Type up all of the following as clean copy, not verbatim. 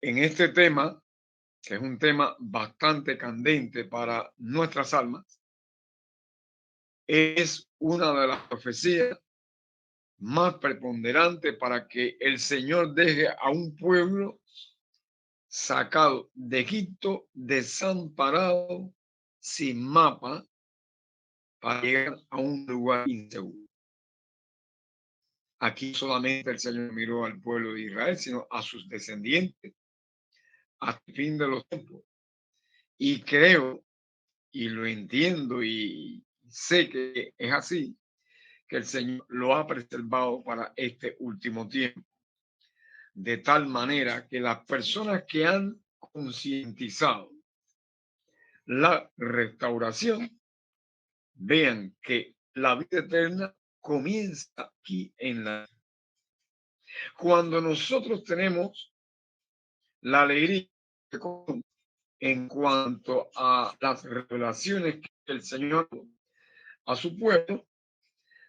en este tema, que es un tema bastante candente para nuestras almas, es una de las profecías más preponderantes para que el Señor deje a un pueblo sacado de Egipto, desamparado, sin mapa, para llegar a un lugar inseguro. Aquí solamente el Señor miró al pueblo de Israel, sino a sus descendientes hasta el fin de los tiempos. Y creo, y lo entiendo, y sé que es así, que el Señor lo ha preservado para este último tiempo. De tal manera que las personas que han concientizado la restauración vean que la vida eterna comienza aquí en la... Cuando nosotros tenemos la alegría en cuanto a las revelaciones que el Señor a su pueblo,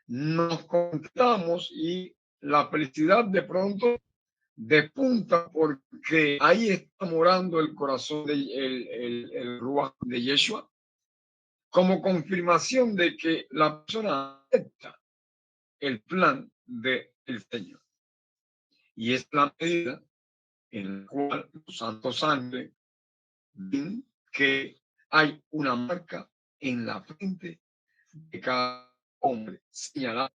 nos contamos y la felicidad de pronto despunta porque ahí está morando el corazón de el Ruach de Yeshua como confirmación de que la persona acepta el plan del Señor. Y es la medida en la cual los santos ángeles ven que hay una marca en la frente de cada hombre señalado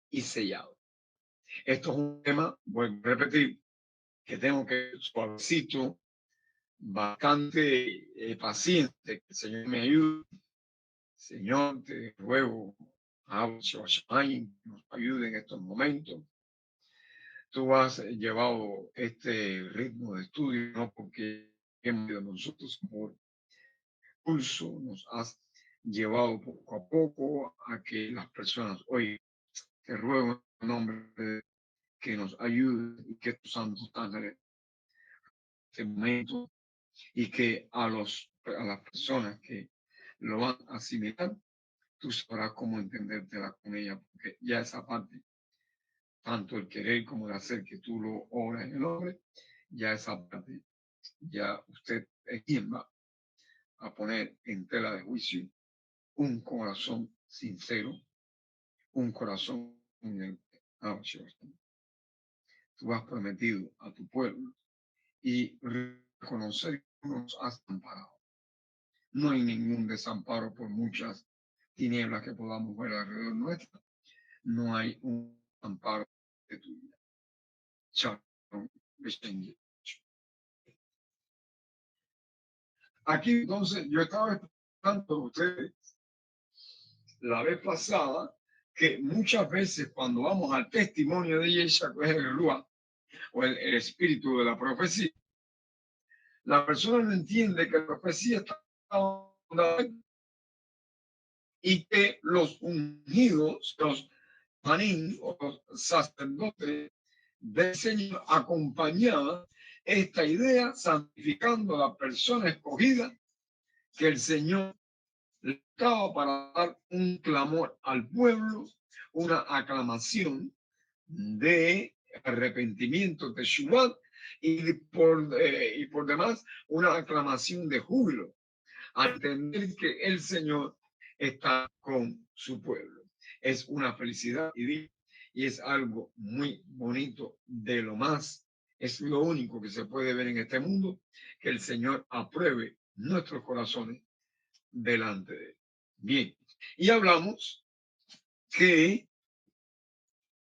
y sellado. Esto es un tema, voy a repetir, que tengo que suavecito, bastante paciente, que el Señor me ayude. Señor, te ruego, que nos ayude en estos momentos. Tú has llevado este ritmo de estudio, no porque hemos ido nosotros por curso, nos has llevado poco a poco a que las personas, oye, te ruego en nombre de que nos ayude y que tus santos ángeles este momento y que a las personas que lo van a asimilar, tú sabrás cómo entendértela con ella, porque ya esa parte, tanto el querer como el hacer que tú lo obras en el hombre, ya esa parte, ya usted es quien va a poner en tela de juicio un corazón sincero, un corazón en el que tú has prometido a tu pueblo y reconocer que nos has amparado. No hay ningún desamparo por muchas tinieblas que podamos ver alrededor nuestra. No hay un amparo de tu vida. Shalom. Aquí entonces yo estaba explicando a ustedes la vez pasada que muchas veces cuando vamos al testimonio de Yeshua, que es el Ruach, o el espíritu de la profecía, la persona no entiende que la profecía está y que los ungidos, los manín o los sacerdotes del Señor acompañaban esta idea santificando a la persona escogida que el Señor le daba para dar un clamor al pueblo, una aclamación de arrepentimiento de Shubat y por demás una aclamación de júbilo, a entender que el Señor está con su pueblo. Es una felicidad y es algo muy bonito, de lo más. Es lo único que se puede ver en este mundo, que el Señor apruebe nuestros corazones delante de él. Bien, y hablamos que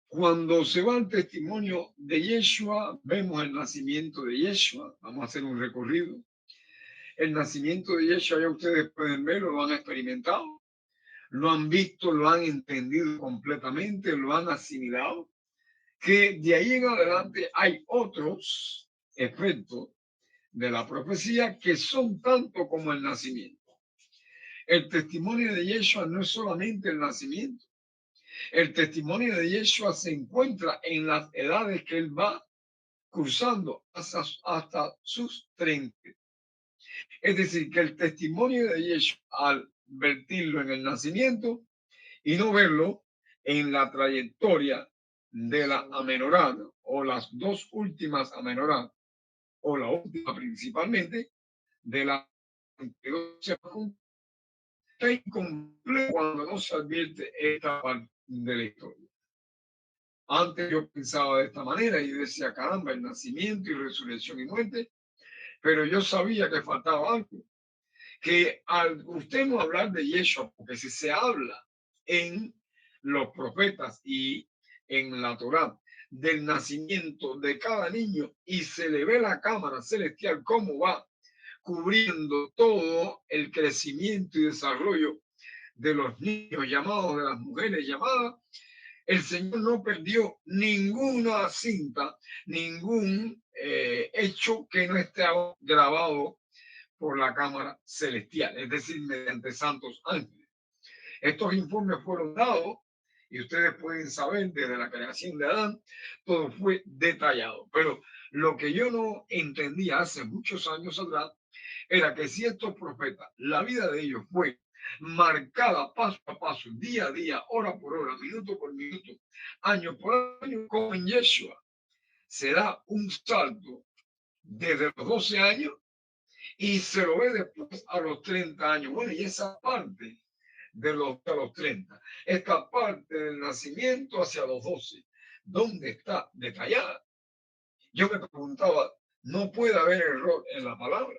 cuando se va al testimonio de Yeshua, vemos el nacimiento de Yeshua. Vamos a hacer un recorrido. El nacimiento de Yeshua ya ustedes pueden verlo, lo han experimentado, lo han visto, lo han entendido completamente, lo han asimilado, que de ahí en adelante hay otros efectos de la profecía que son tanto como el nacimiento. El testimonio de Yeshua no es solamente el nacimiento. El testimonio de Yeshua se encuentra en las edades que él va cruzando hasta sus 30. Es decir, que el testimonio de Yeshua, al vertirlo en el nacimiento y no verlo en la trayectoria de la amenorá o las dos últimas amenorá o la última principalmente, de la 22 está incompleto cuando no se advierte esta parte de la historia. Antes yo pensaba de esta manera y decía, caramba, el nacimiento y resurrección y muerte, pero yo sabía que faltaba algo, que al usted no hablar de Yeshua, porque si se habla en los profetas y en la Torá del nacimiento de cada niño y se le ve la cámara celestial cómo va cubriendo todo el crecimiento y desarrollo de los niños llamados, de las mujeres llamadas, el Señor no perdió ninguna cinta, ningún hecho que no esté grabado por la cámara celestial, es decir, mediante santos ángeles. Estos informes fueron dados y ustedes pueden saber desde la creación de Adán, todo fue detallado. Pero lo que yo no entendía hace muchos años atrás era que si estos profetas, la vida de ellos fue marcada paso a paso, día a día, hora por hora, minuto por minuto, año por año, como en Yeshua, se da un salto desde los 12 años y se lo ve después a los 30 años. Bueno, y esa parte a los 30, esta parte del nacimiento hacia los 12, ¿dónde está detallada? Yo me preguntaba, no puede haber error en la palabra.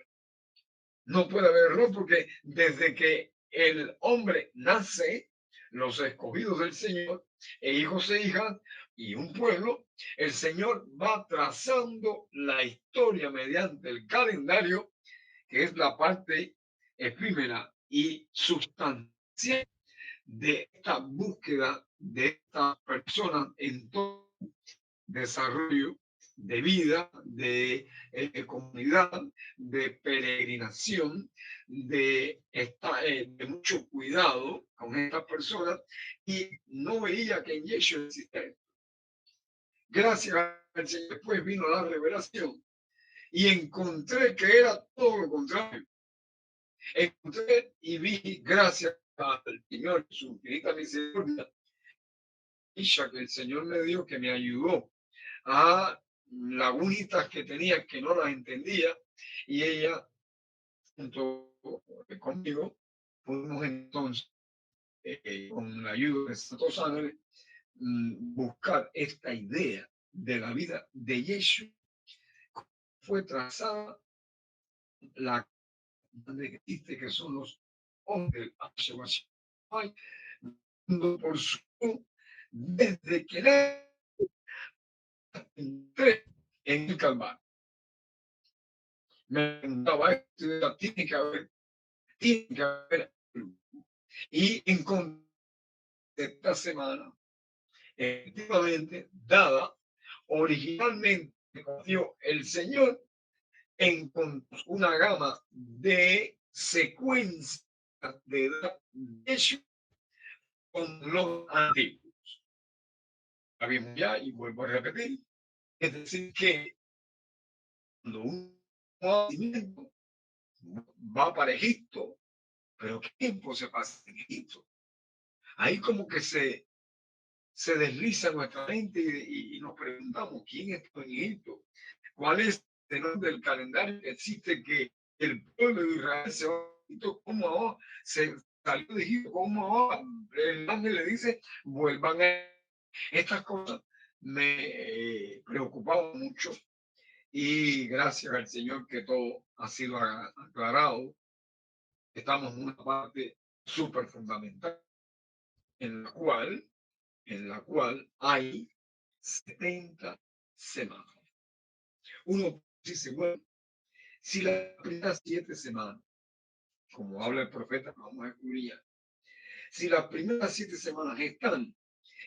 No puede haber error porque desde que el hombre nace, los escogidos del Señor, e hijos e hijas y un pueblo, el Señor va trazando la historia mediante el calendario, que es la parte efímera y sustancial de esta búsqueda de estas personas en todo desarrollo de vida, de comunidad, de peregrinación, de mucho cuidado con estas personas y no veía que en Yeshua existía. Gracias al Señor después vino la revelación y encontré que era todo lo contrario. Encontré y vi, gracias al Señor, su infinita misericordia, que el Señor me dio, que me ayudó a lagunitas que tenía que no las entendía y ella junto conmigo pudimos entonces con la ayuda de Santos Ángeles buscar esta idea de la vida de Yeshua. Fue trazada la que existe, que son los hombres por su desde que entré en el Calvario. Me preguntaba esto, tiene que haber, y en esta semana, efectivamente, dada originalmente, confió el Señor en una gama de secuencias de edad de Yeshua con los antiguos. La vimos ya y vuelvo a repetir. Es decir, que cuando un nacimiento va para Egipto, pero ¿qué tiempo se pasa en Egipto? Ahí como que se desliza nuestra mente y nos preguntamos quién está en Egipto, cuál es el nombre del calendario que existe, que el pueblo de Israel se va a Egipto, cómo ahora se salió de Egipto, cómo ahora el ángel le dice vuelvan a estas cosas. Me preocupaba mucho y gracias al Señor que todo ha sido aclarado. Estamos en una parte súper fundamental en la cual hay 70 semanas. Uno dice, bueno, si las primeras 7 semanas, como habla el profeta, vamos a descubrir ya, si las primeras 7 semanas están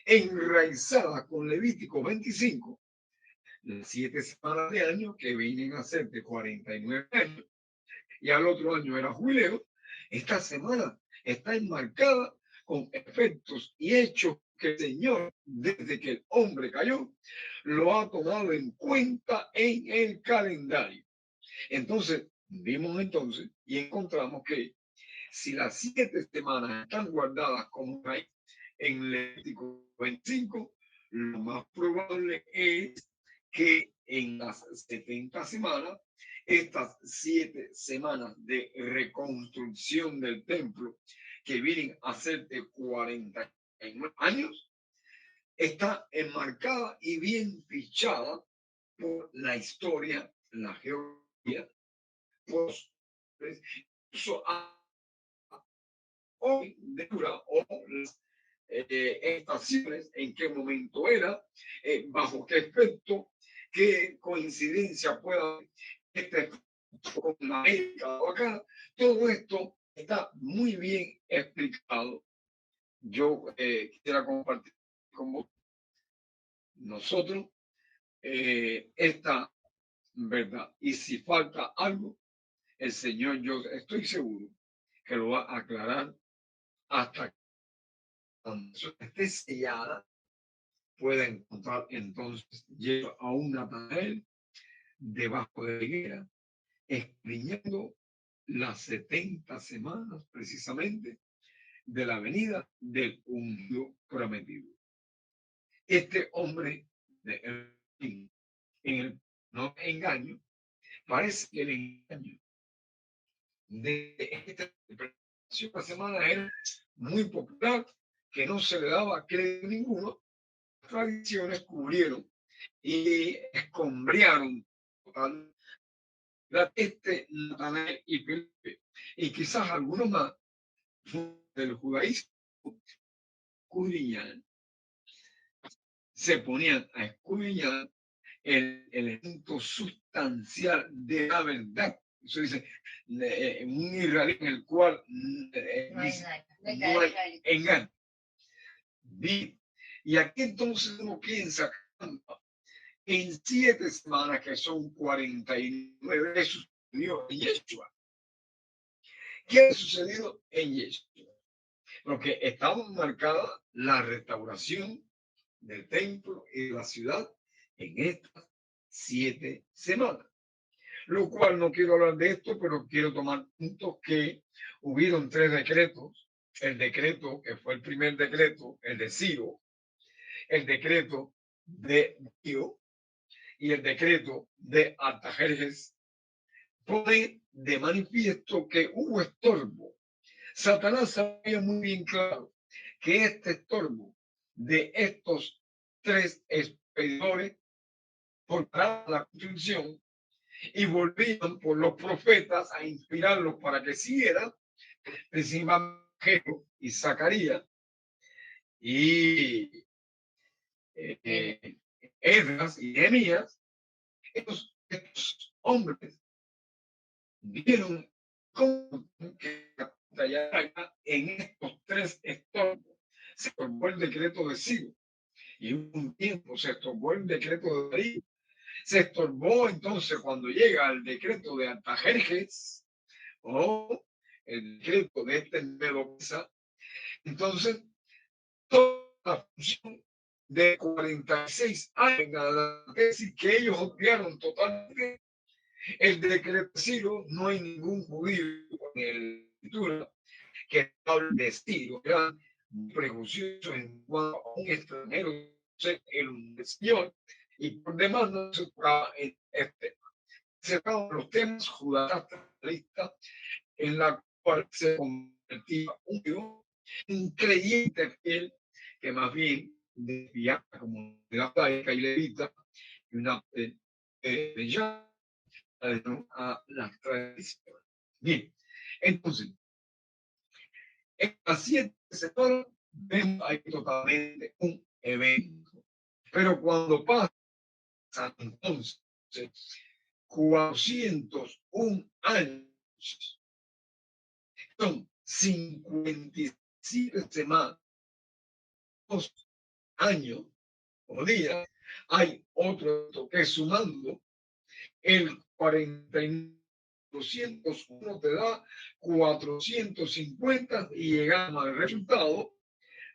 enraizadas con Levítico 25, las 7 semanas de año que vienen a ser de 49 años, y al otro año era jubileo, esta semana está enmarcada con efectos y hechos que el Señor, desde que el hombre cayó, lo ha tomado en cuenta en el calendario. Entonces, vimos entonces y encontramos que si las 7 semanas están guardadas como hay en Levítico 25, lo más probable es que en las 70 semanas, estas 7 semanas de reconstrucción del templo, que vienen a ser de 49 años, está enmarcada y bien fichada por la historia, la geografía, por eso hoy de dura o las estaciones, en qué momento era, bajo qué efecto, qué coincidencia pueda haber este con América o acá. Todo esto está muy bien explicado. Yo quisiera compartir con vos, nosotros, esta verdad. Y si falta algo, el Señor, yo estoy seguro que lo va a aclarar hasta que cuando eso esté sellada, pueda encontrar entonces lleva a un Natanael debajo de la higuera, escribiendo las 70 semanas precisamente de la venida del ungido prometido. Este hombre en el no engaño, parece que el engaño de esta semana era muy popular, que no se le daba crédito ninguno. Tradiciones cubrieron y escombrearon total este Natanael y Felipe, y quizás algunos más del judaísmo escudriñar, se ponían a escudriñar el elemento sustancial de la verdad. Eso dice, un israelí en el cual no hay engaño. Bien. Y aquí entonces uno piensa en 7 semanas, que son 49, ¿qué sucedió en Yeshua? ¿Qué ha sucedido en Yeshua? Porque estaba marcada la restauración del templo y de la ciudad en estas 7 semanas. Lo cual no quiero hablar de esto, pero quiero tomar puntos que hubieron 3 decretos. El decreto que fue el primer decreto, el de Ciro, el decreto de Dio y el decreto de Artajerjes, pone de manifiesto que hubo estorbo. Satanás sabía muy bien claro que este estorbo de estos 3 expedidores por la construcción, y volvían por los profetas a inspirarlos para que siguieran, encima y Zacarías y Esdras y Nehemías. Estos hombres vieron cómo que en estos 3 estorbos se estorbó el decreto de Ciro, y un tiempo se estorbó el decreto de Darío, se estorbó entonces cuando llega el decreto de Artajerjes o el decreto de este Medo-Persa. Entonces toda la función de 46 años en adelante, es decir, que ellos obviaron totalmente el decreto de Ciro. No hay ningún judío en la escritura que hable de Ciro, eran prejuiciosos en cuanto a un extranjero ser el español, y por demás no se tocaba en este. Se tocaban los temas judaístas, en la cual se convertía un creyente fiel, que más bien desviaba como de la laica y levita, y una ya a las tradiciones. Bien, entonces, en las 7 semanas vemos ahí totalmente un evento. Pero cuando pasa entonces 401 años, son 57 semanas, 2 años o días, hay otro que sumando el 201 te da 450, y llegamos al resultado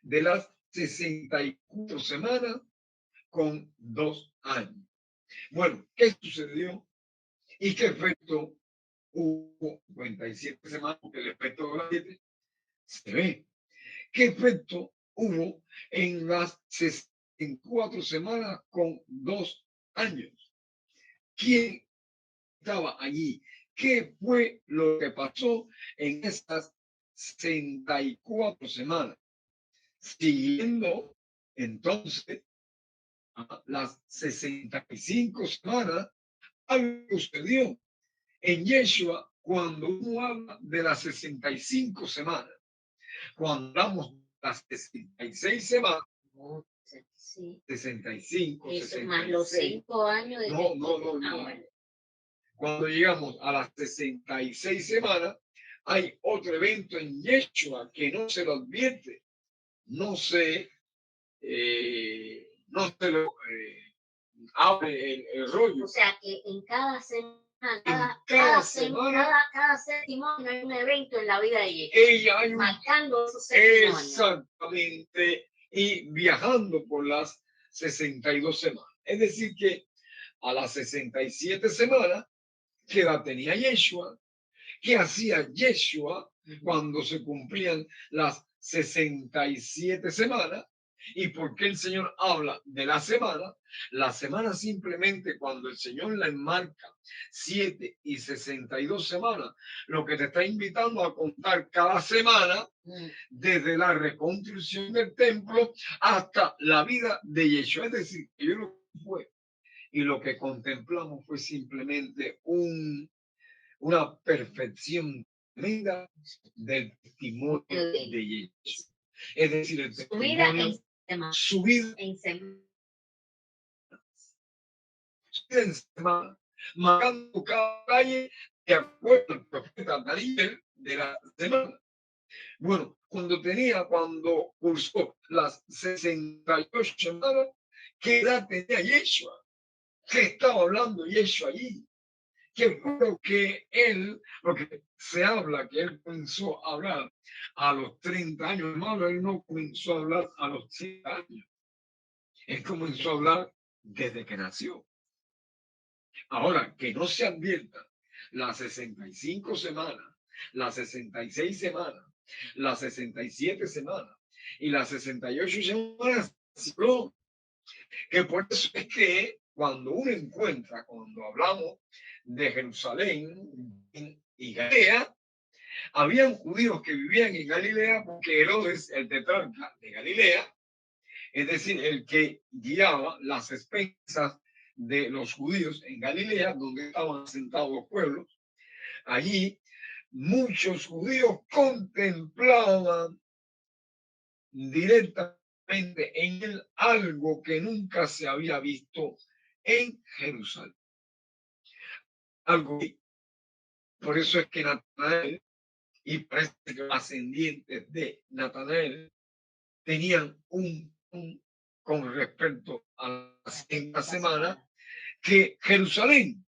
de las 64 semanas con 2 años. Bueno, ¿qué sucedió y qué efecto hubo? 57 semanas, porque el efecto de las 7 se ve. ¿Qué efecto hubo en las 64 semanas con 2 años? quién estaba allí, qué fue lo que pasó en estas 64 semanas, siguiendo entonces las 65 semanas. Algo sucedió en Yeshua cuando uno habla de las 65 semanas. Cuando hablamos de las 66 semanas, Sí. 65, Eso 66. más los 5 años de No. Bueno. Cuando llegamos a las 66 semanas, hay otro evento en Yeshua que no se lo advierte, no se lo abre el rollo. O sea que en cada semana, cada semana, cada séptimo año hay un evento en la vida de ella. Ella hay marcando esos séptimos años. Exactamente, y viajando por las 62 semanas. Es decir, que a las 67 semanas, ¿qué edad tenía Yeshua? ¿Qué hacía Yeshua cuando se cumplían las 67 semanas? ¿Y por qué el Señor habla de la semana? La semana simplemente cuando el Señor la enmarca 7 y 62 semanas, lo que te está invitando a contar cada semana desde la reconstrucción del templo hasta la vida de Yeshua. Es decir, que yo lo que fue y lo que contemplamos fue simplemente una perfección tremenda del testimonio de Yeshua. Es decir, el testimonio, su vida en semana, marcando cada calle de acuerdo al profeta Daniel de la semana. Bueno, cuando cursó las 68 semanas, ¿qué edad tenía Yeshua? ¿Qué estaba hablando Yeshua allí? ¿Qué fue lo que él, porque se habla que él comenzó a hablar a los 30 años, hermano? Él no comenzó a hablar a los 100 años. Él comenzó a hablar desde que nació. Ahora, que no se advierta las 65 semanas, las 66 semanas, las 67 semanas y las 68 semanas, que por eso es que cuando hablamos de Jerusalén y Galilea, habían judíos que vivían en Galilea porque Herodes, el tetrarca de Galilea, es decir, el que guiaba las expensas de los judíos en Galilea, donde estaban asentados los pueblos, allí muchos judíos contemplaban directamente en él algo que nunca se había visto en Jerusalén. Algo. Por eso es que Natanael, y parece que los ascendientes de Natanael tenían con respecto a la siguiente semana, que Jerusalén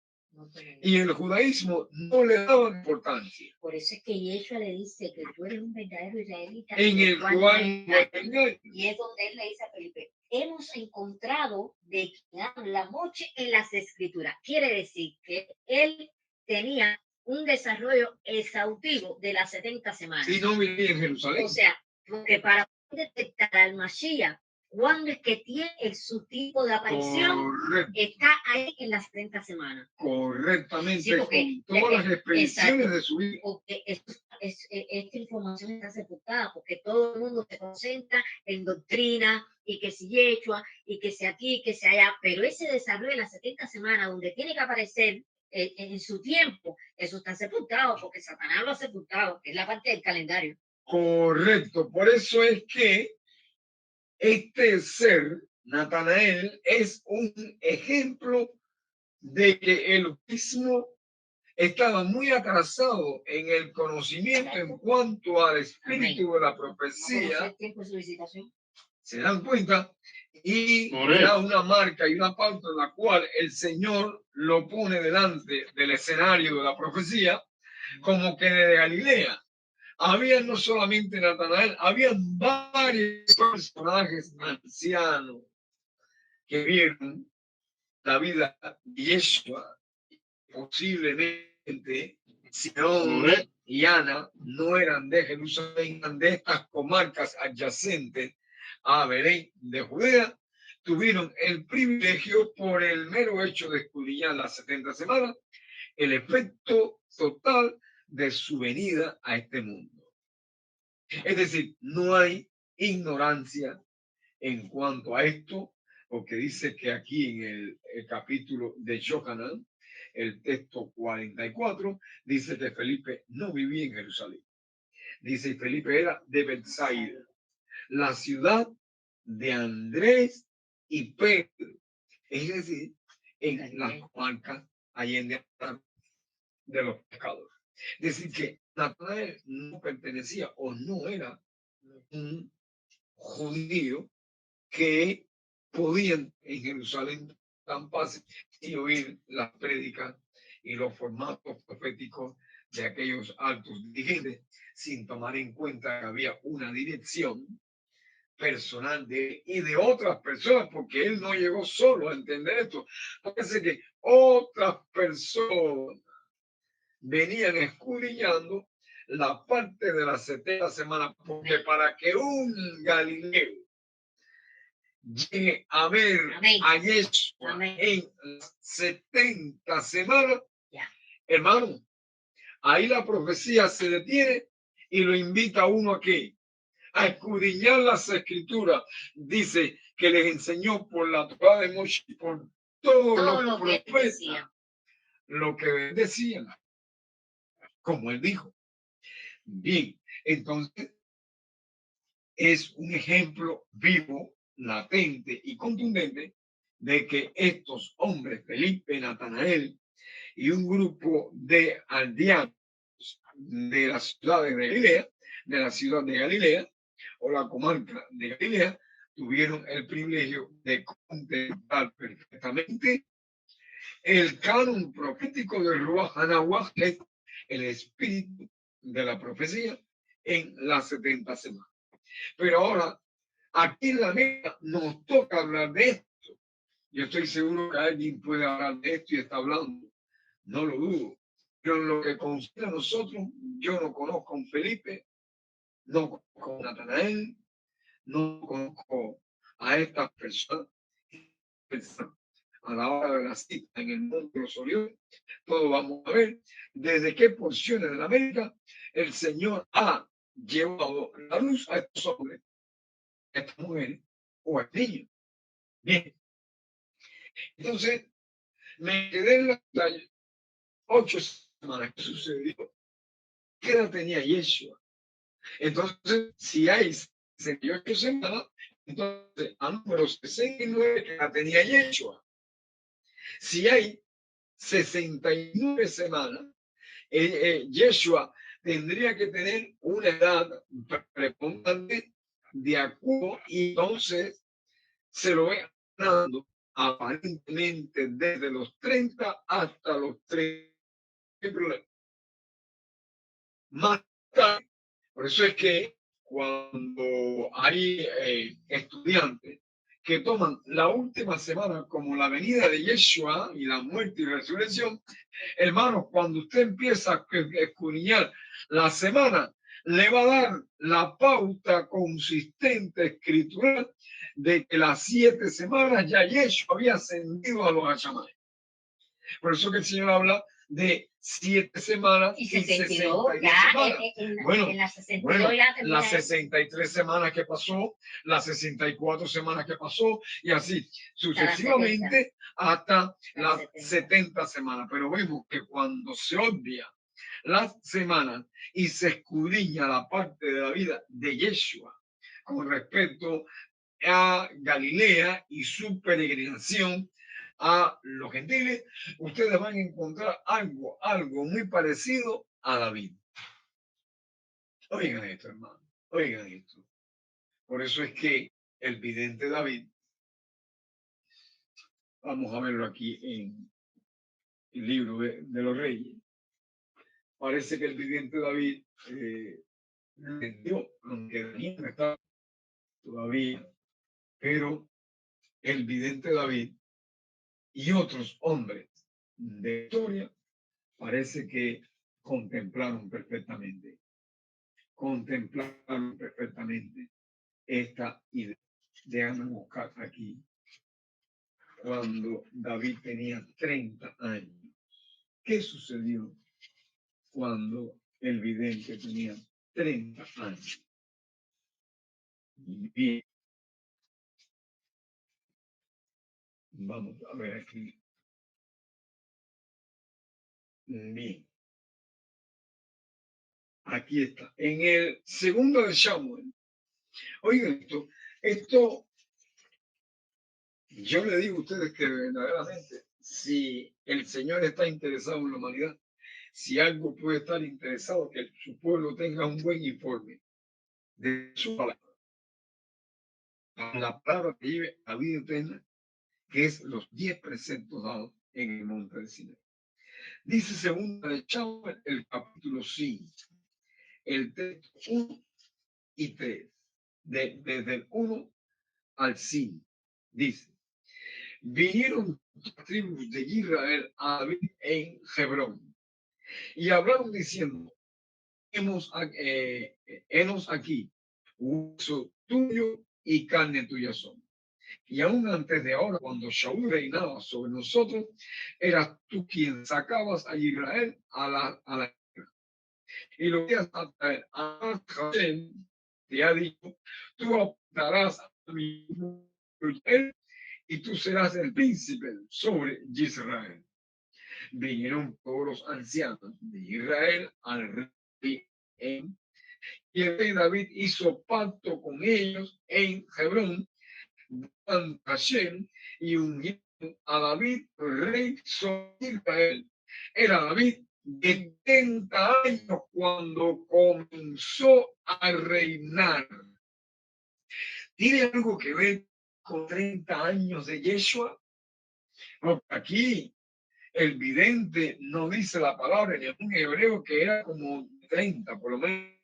y el judaísmo no le daban importancia. Por eso es que Yeshua le dice que tú eres un verdadero israelita. En el cual no hay engaño. Y es donde él le dice a Felipe, hemos encontrado de quien habla mucho en las escrituras. Quiere decir que él tenía un desarrollo exhaustivo de las 70 semanas. Y no vivía en Jerusalén. O sea, porque para detectar al Mashiach, cuando es que tiene su tipo de aparición, está ahí en las 70 semanas. Correctamente, sí, con todas las expediciones de su vida. Porque esta información está sepultada, porque todo el mundo se concentra en doctrina, y que si Yeshua, y que sea aquí, que sea allá, pero ese desarrollo de las 70 semanas, donde tiene que aparecer en su tiempo, eso está sepultado, porque Satanás lo ha sepultado, que es la parte del calendario. Correcto, por eso es que este ser, Natanael, es un ejemplo de que el judaísmo estaba muy atrasado en el conocimiento en cuanto al espíritu de la profecía. ¿Se dan cuenta? Y da una marca y una pauta en la cual el Señor lo pone delante del escenario de la profecía, como que de Galilea. Había no solamente Natanael, habían varios personajes ancianos que vieron la vida de Yeshua. Posiblemente Simeón y Ana no eran de Jerusalén, eran de estas comarcas adyacentes a Belén de Judea, tuvieron el privilegio por el mero hecho de escudriñar las 70 semanas, el efecto total de su venida a este mundo. Es decir, no hay ignorancia en cuanto a esto, porque dice que aquí en el capítulo de Yohanan, el texto 44, dice que Felipe no vivía en Jerusalén. Dice que Felipe era de Bethsaida, la ciudad de Andrés y Pedro, es decir, en las comarcas allende de los pescadores. Es decir, que Natanael no pertenecía o no era un judío que podían en Jerusalén tan fácil y oír las prédicas y los formatos proféticos de aquellos altos dirigentes sin tomar en cuenta que había una dirección personal de él y de otras personas, porque él no llegó solo a entender esto. Parece que otras personas venían escudriñando la parte de la 70 semanas, porque para que un Galileo llegue a ver a Yeshua en 70 semanas, hermano, ahí la profecía se detiene y lo invita a uno a escudriñar las escrituras. Dice que les enseñó por la Torá de Moshe, por todos los profetas, lo que decían, como él dijo. Bien, entonces es un ejemplo vivo, latente y contundente de que estos hombres, Felipe, Natanael y un grupo de aldeanos de la ciudad de Galilea, o la comarca de Galilea, tuvieron el privilegio de contemplar perfectamente el canon profético de Ruach HaNahuach, que es el espíritu de la profecía en las 70 semanas. Pero ahora, aquí en la mesa nos toca hablar de esto. Yo estoy seguro que alguien puede hablar de esto y está hablando. No lo dudo. Pero en lo que concierne a nosotros, yo no conozco a un Felipe, no conozco a Natanael, no conozco a estas personas. A la hora de la cita en el mundo de los Orioles, todos vamos a ver desde qué porciones de la América el Señor ha llevado la luz a estos hombres, a estas mujeres o a estos niños. Bien, entonces me quedé en la calle 8 semanas. ¿Qué sucedió? ¿Qué edad tenía Yeshua? Entonces, si hay 68 semanas, entonces a número 69 que la tenía Yeshua. Si hay 69 semanas, Yeshua tendría que tener una edad preponderante de acuerdo y entonces se lo ve dando aparentemente desde los 30 hasta los 30. Más tarde, por eso es que cuando hay estudiantes que toman la última semana como la venida de Yeshua y la muerte y resurrección, hermanos, cuando usted empieza a escudriñar la semana, le va a dar la pauta consistente escritural de que las 7 semanas ya Yeshua había ascendido a los Hachamay. Por eso que el Señor habla de 7 semanas y 62 semanas. Bueno, en las 63 semanas que pasó, las 64 semanas que pasó y así sucesivamente hasta las 70 semanas. Pero vemos que cuando se obvia las semanas y se escudriña la parte de la vida de Yeshua con respecto a Galilea y su peregrinación a los gentiles, ustedes van a encontrar algo muy parecido a David. Oigan esto, hermano, oigan esto. Por eso es que el vidente David, vamos a verlo aquí en el libro de los Reyes, parece que el vidente David entendió, aunque Daniel no está todavía, pero el vidente David y otros hombres de historia parece que contemplaron perfectamente esta idea. Déjame buscar aquí cuando David tenía 30 años. ¿Qué sucedió cuando el vidente tenía 30 años? Bien, vamos a ver aquí. Bien, aquí está. En el segundo de Samuel, oigan esto yo le digo a ustedes que verdaderamente, si el Señor está interesado en la humanidad, si algo puede estar interesado, que su pueblo tenga un buen informe de su palabra, la palabra que lleve a vida eterna, que es los 10 preceptos dados en el monte de Sinaí. Dice segunda de Samuel, el capítulo 5, el texto 1 y 3, desde el 1 al 5. Dice, vinieron tribus de Israel a David en Hebrón y hablaron diciendo, henos aquí, hueso tuyo y carne tuya son. Y aún antes de ahora, cuando Shaul reinaba sobre nosotros, eras tú quien sacabas a Israel a la guerra. Y lo que a traer a Hashem, te ha dicho, tú apuntarás a mi Israel y tú serás el príncipe sobre Israel. Vinieron todos los ancianos de Israel al rey y el rey David hizo pacto con ellos en Hebrón, Hashem, y unieron a David, rey sobre Israel. Era David de 70 años cuando comenzó a reinar. ¿Tiene algo que ver con 30 años de Yeshua? Porque aquí el vidente no dice la palabra en un hebreo que era como 30, por lo menos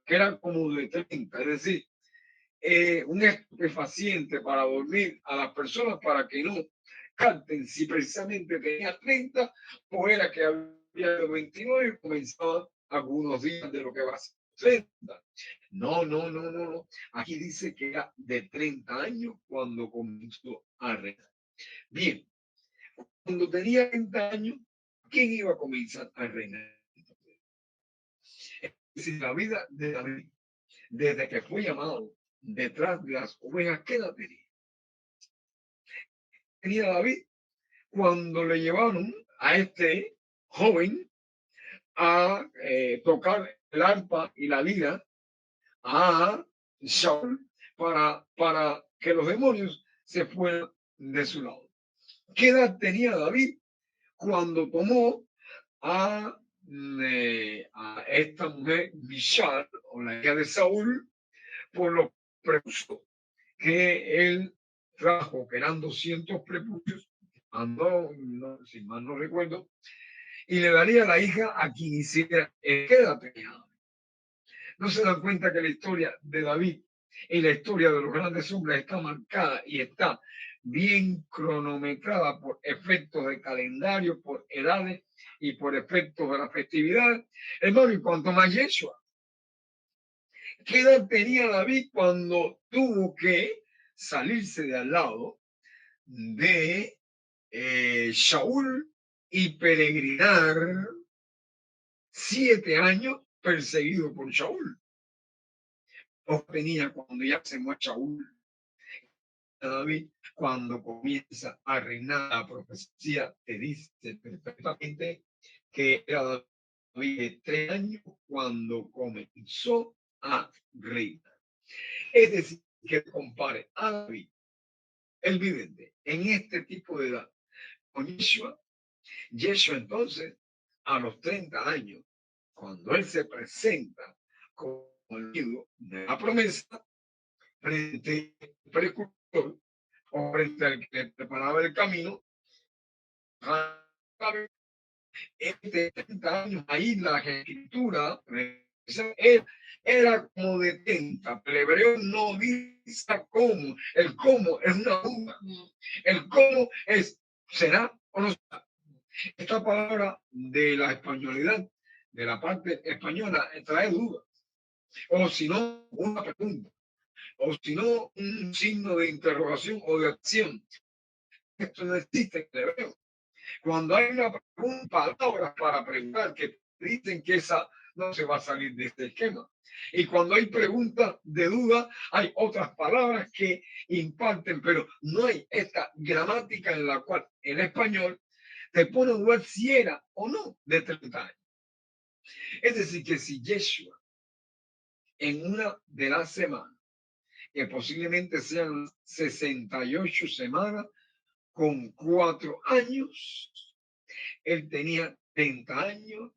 que era como de 30, es decir, un estupefaciente para dormir a las personas para que no canten si precisamente tenía 30 o era que había 29 y comenzaba algunos días de lo que va a ser 30. No, no, no, no, no. Aquí dice que era de 30 años cuando comenzó a reinar. Bien, cuando tenía 30 años, ¿quién iba a comenzar a reinar? Es decir, la vida de David, desde que fue llamado detrás de las ovejas, ¿qué la tenía? Tenía David cuando le llevaron a este joven a tocar el arpa y la lira a Saúl para que los demonios se fueran de su lado. ¿Qué edad tenía David cuando tomó a esta mujer Michal, o la hija de Saúl, por los prepucios que él trajo, que eran 200 prepucios, mandó, no, si mal no recuerdo, y le daría la hija a quien hiciera el que edad tenía. No se dan cuenta que la historia de David y la historia de los grandes hombres está marcada y está bien cronometrada por efectos de calendario, por edades y por efectos de la festividad. Hermano, y cuanto más Yeshua. ¿Qué edad tenía David cuando tuvo que salirse de al lado de Shaul y peregrinar 7 años perseguido por Shaul? O tenía cuando ya se muere Shaul. David, cuando comienza a reinar, la profecía te dice perfectamente que era David de 3 años cuando comenzó a reinar. Es decir, que compare a David, el vidente, en este tipo de edad con Yeshua. Yeshua entonces, a los 30 años, cuando él se presenta como el libro de la promesa, frente al precursor, o frente al que le preparaba el camino, este 30 años, ahí la escritura era como de 30, pero el hebreo no dice cómo, el cómo es una duda, el cómo es, será o no será. Esta palabra de la españolidad, de la parte española, trae dudas, o si no, una pregunta, o si no, un signo de interrogación o de acción. Esto no existe en el hebreo. Cuando hay una palabra para preguntar que dicen que esa no se va a salir de este esquema. Y cuando hay preguntas de duda, hay otras palabras que imparten, pero no hay esta gramática en la cual el español te pone a dudar si era o no de 30 años. Es decir, que si Yeshua en una de las semanas, que posiblemente sean 68 semanas con 4 años, él tenía 30 años,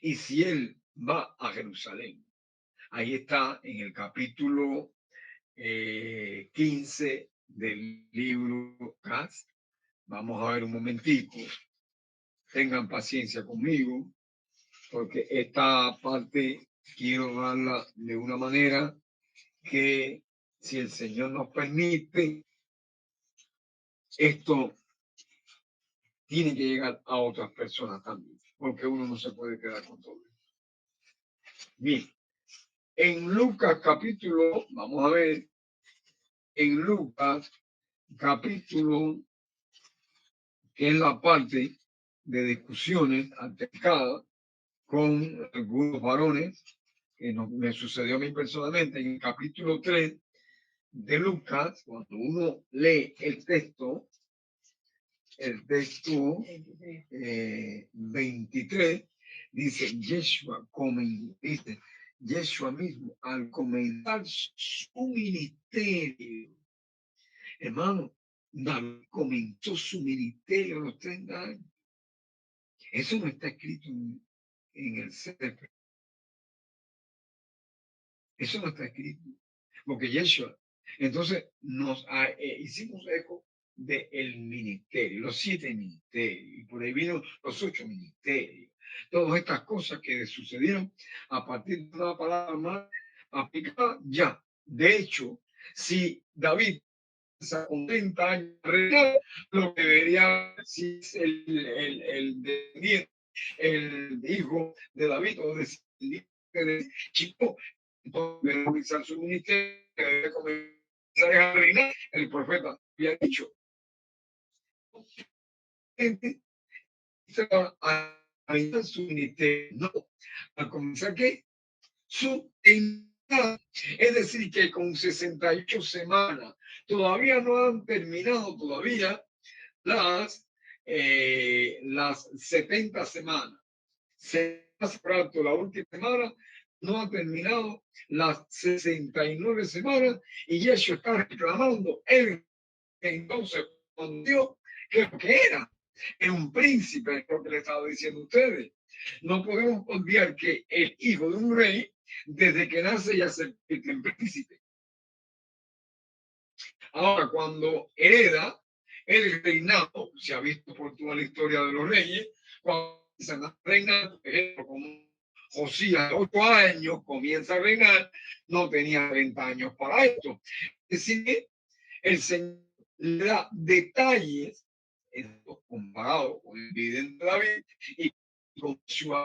y si él va a Jerusalén, ahí está en el capítulo 15 del libro Cas. Vamos a ver un momentito. Tengan paciencia conmigo, porque esta parte quiero darla de una manera que, si el Señor nos permite, esto tiene que llegar a otras personas también, porque uno no se puede quedar con todo. Bien, en Lucas capítulo, vamos a ver, en Lucas capítulo, que es la parte de discusiones altercadas con algunos varones, que no, me sucedió a mí personalmente, en el capítulo 3 de Lucas, cuando uno lee el texto 23, dice Yeshua mismo, al comenzar su ministerio, hermano, David comenzó su ministerio a los 30 años. Eso no está escrito en el CEP. Eso no está escrito. Porque Yeshua, entonces nos hicimos eco del ministerio, los 7 ministerios, y por ahí vino los 8 ministerios. Todas estas cosas que sucedieron a partir de una palabra más aplicada ya. De hecho, si David con 30 años lo que debería si es el hijo de David o descendiente de Chico, entonces debe comenzar su ministerio, debe comenzar a reinar. El profeta había dicho, gente se va a reinar su ministerio, no, a comenzar que su reinado. Es decir, que con 68 semanas todavía no han terminado todavía las 70 semanas. Se ha cerrado la última semana, no ha terminado las 69 semanas, y Yeshua está reclamando él entonces con Dios que lo que era un príncipe, es lo que le estaba diciendo a ustedes. No podemos olvidar que el hijo de un rey, desde que nace, ya se convierte en príncipe. Ahora, cuando hereda el reinado, se ha visto por toda la historia de los reyes, cuando empiezan a reinar, por ejemplo, como Josías, 8 años, comienza a reinar, no tenía 30 años para esto. Es decir, el Señor le da detalles, comparado con el vidente David y con su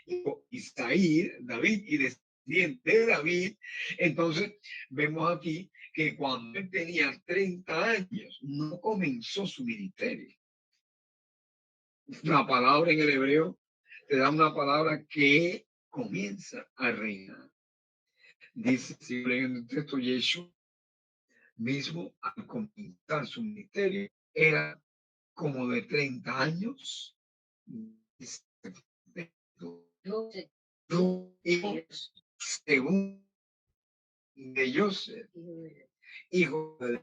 hijo Isaí, David y descendiente de David. Entonces, vemos aquí que cuando él tenía 30 años, no comenzó su ministerio. La palabra en el hebreo te da una palabra que comienza a reinar. Dice, si leen el texto, Yeshua mismo al comenzar su ministerio era como de 30 años. Según de Joseph, hijo de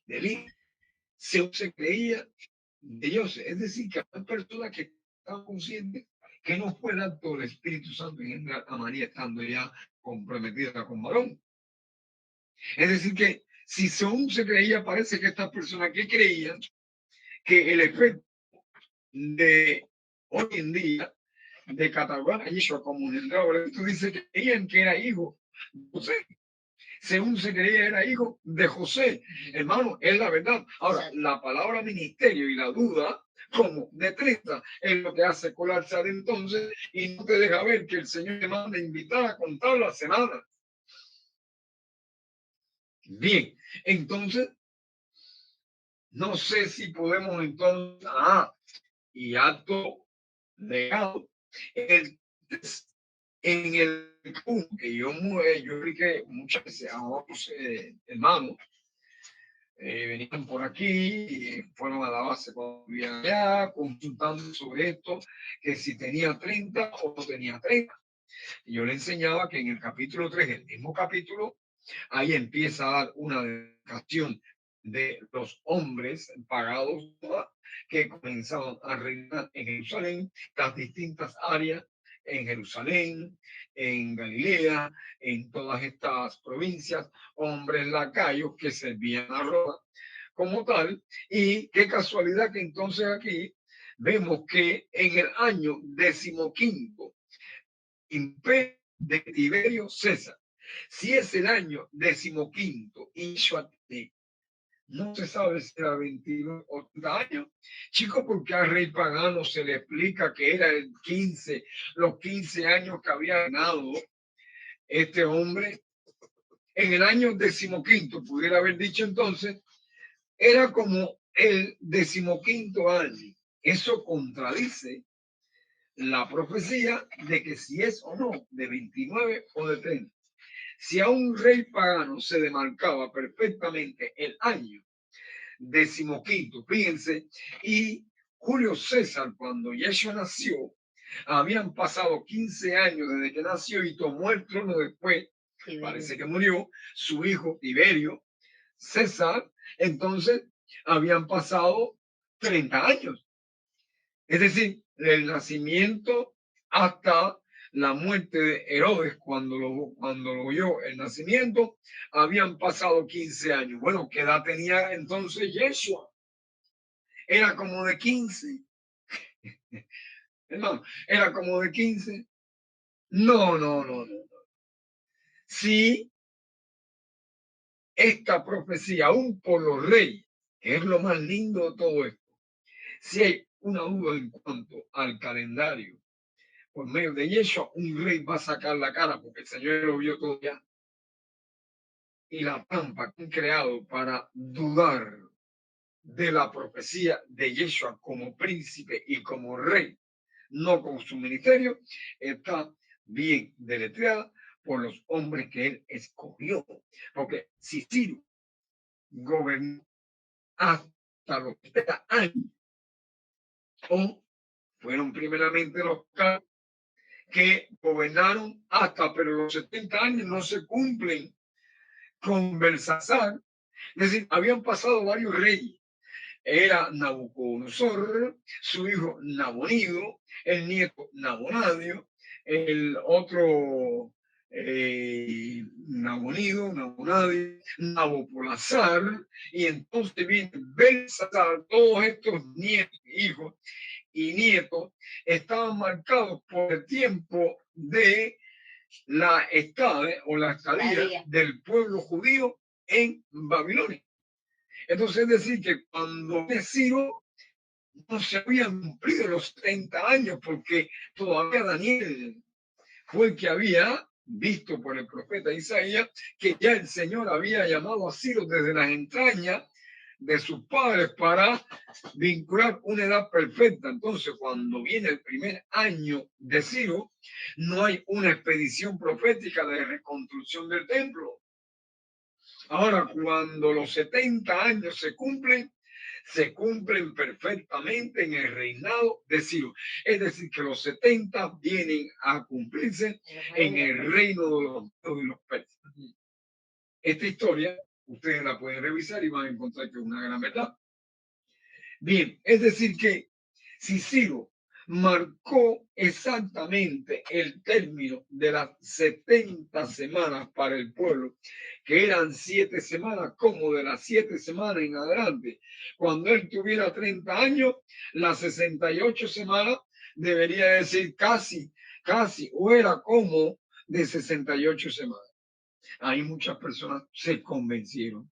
Eli, se creía de Joseph. Es decir, que hay personas que están conscientes que no fue el acto del Espíritu Santo en a María estando ya comprometida con varón. Es decir, que si según se creía, parece que estas personas que creían que el efecto de hoy en día de catalogar a Yeshua como un engendro, tú dices que creían que era hijo de José. Según se creía era hijo de José. Hermano, es la verdad. Ahora, la palabra ministerio y la duda como de 30 es lo que hace colarse de entonces y no te deja ver que el Señor te manda a invitar a contar la semana. Bien, entonces no sé si podemos entonces, y acto legado, en el punto que yo expliqué muchas veces a otros hermanos, venían por aquí, y fueron a la base cuando vivían allá, consultando sobre esto, que si tenía 30 o no tenía 30. Y yo le enseñaba que en el capítulo 3, el mismo capítulo, ahí empieza a dar una dedicación de los hombres pagados que comenzaban a reinar en Jerusalén, las distintas áreas en Jerusalén, en Galilea, en todas estas provincias, hombres lacayos que servían a Roma como tal. Y qué casualidad que entonces aquí vemos que en el año 15º imperio de Tiberio César, si es el año 15º y no se sabe si era 21 o 30 años, chico, porque al rey pagano se le explica que era el 15, los 15 años que había ganado este hombre. En el año 15º, pudiera haber dicho entonces, era como el 15º año. Eso contradice la profecía de que si es o no de 29 o de 30. Si a un rey pagano se demarcaba perfectamente el año 15º, fíjense, y Julio César, cuando Yeshua nació, habían pasado 15 años desde que nació y tomó el trono después, parece que murió, su hijo Tiberio César, entonces habían pasado 30 años. Es decir, el nacimiento hasta la muerte de Herodes, cuando lo vio el nacimiento, habían pasado 15 años. Bueno, ¿qué edad tenía entonces Yeshua? Era como de 15. Hermano, era como de 15. No, no, no, no. Si esta profecía, aún por los reyes, que es lo más lindo de todo esto, si hay una duda en cuanto al calendario, por medio de Yeshua, un rey va a sacar la cara porque el Señor lo vio todo ya. Y la trampa que han creado para dudar de la profecía de Yeshua como príncipe y como rey, no con su ministerio, está bien deletreada por los hombres que él escogió. Porque si Ciro gobernó hasta los 70 años, o fueron primeramente los que gobernaron hasta, pero los 70 años no se cumplen con Belsasar. Es decir, habían pasado varios reyes. Era Nabucodonosor, su hijo Nabonido, el nieto Nabonadio, el otro Nabonadio, Nabopolazar, y entonces viene Belsasar. Todos estos nietos, hijos y nietos estaban marcados por el tiempo de la estadía del pueblo judío en Babilonia. Entonces es decir que cuando Ciro no se habían cumplido los 30 años porque todavía Daniel fue el que había visto por el profeta Isaías que ya el Señor había llamado a Ciro desde las entrañas de sus padres para vincular una edad perfecta. Entonces, cuando viene el primer año de Ciro, no hay una expedición profética de reconstrucción del templo. Ahora, cuando los 70 años se cumplen perfectamente en el reinado de Ciro. Es decir, que los 70 vienen a cumplirse en el reino de los persas. Esta historia ustedes la pueden revisar y van a encontrar que es una gran verdad. Bien, es decir que si Ciro marcó exactamente el término de las 70 semanas para el pueblo, que eran 7 semanas, como de las 7 semanas en adelante, cuando él tuviera 30 años, las 68 semanas debería decir casi, o era como de 68 semanas. Ahí muchas personas se convencieron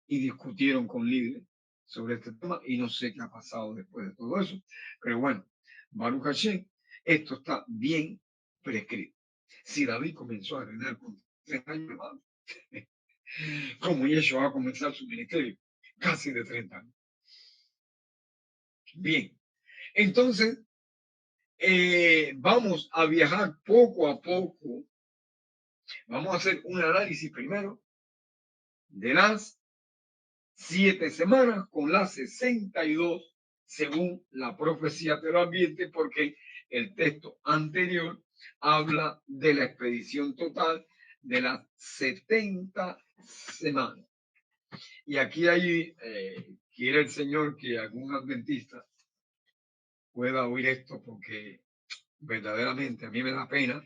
y discutieron con líderes sobre este tema y no sé qué ha pasado después de todo eso. Pero bueno, Baruch Hashem, esto está bien prescrito. Si David comenzó a reinar con 3 años, como Yeshua va a comenzar su ministerio casi de 30 años. Bien, entonces vamos a viajar poco a poco. Vamos a hacer un análisis primero de las 7 semanas con las 62 según la profecía te lo advierte, porque el texto anterior habla de la expedición total de las 70 semanas. Y aquí hay, quiere el Señor que algún adventista pueda oír esto, porque verdaderamente a mí me da pena,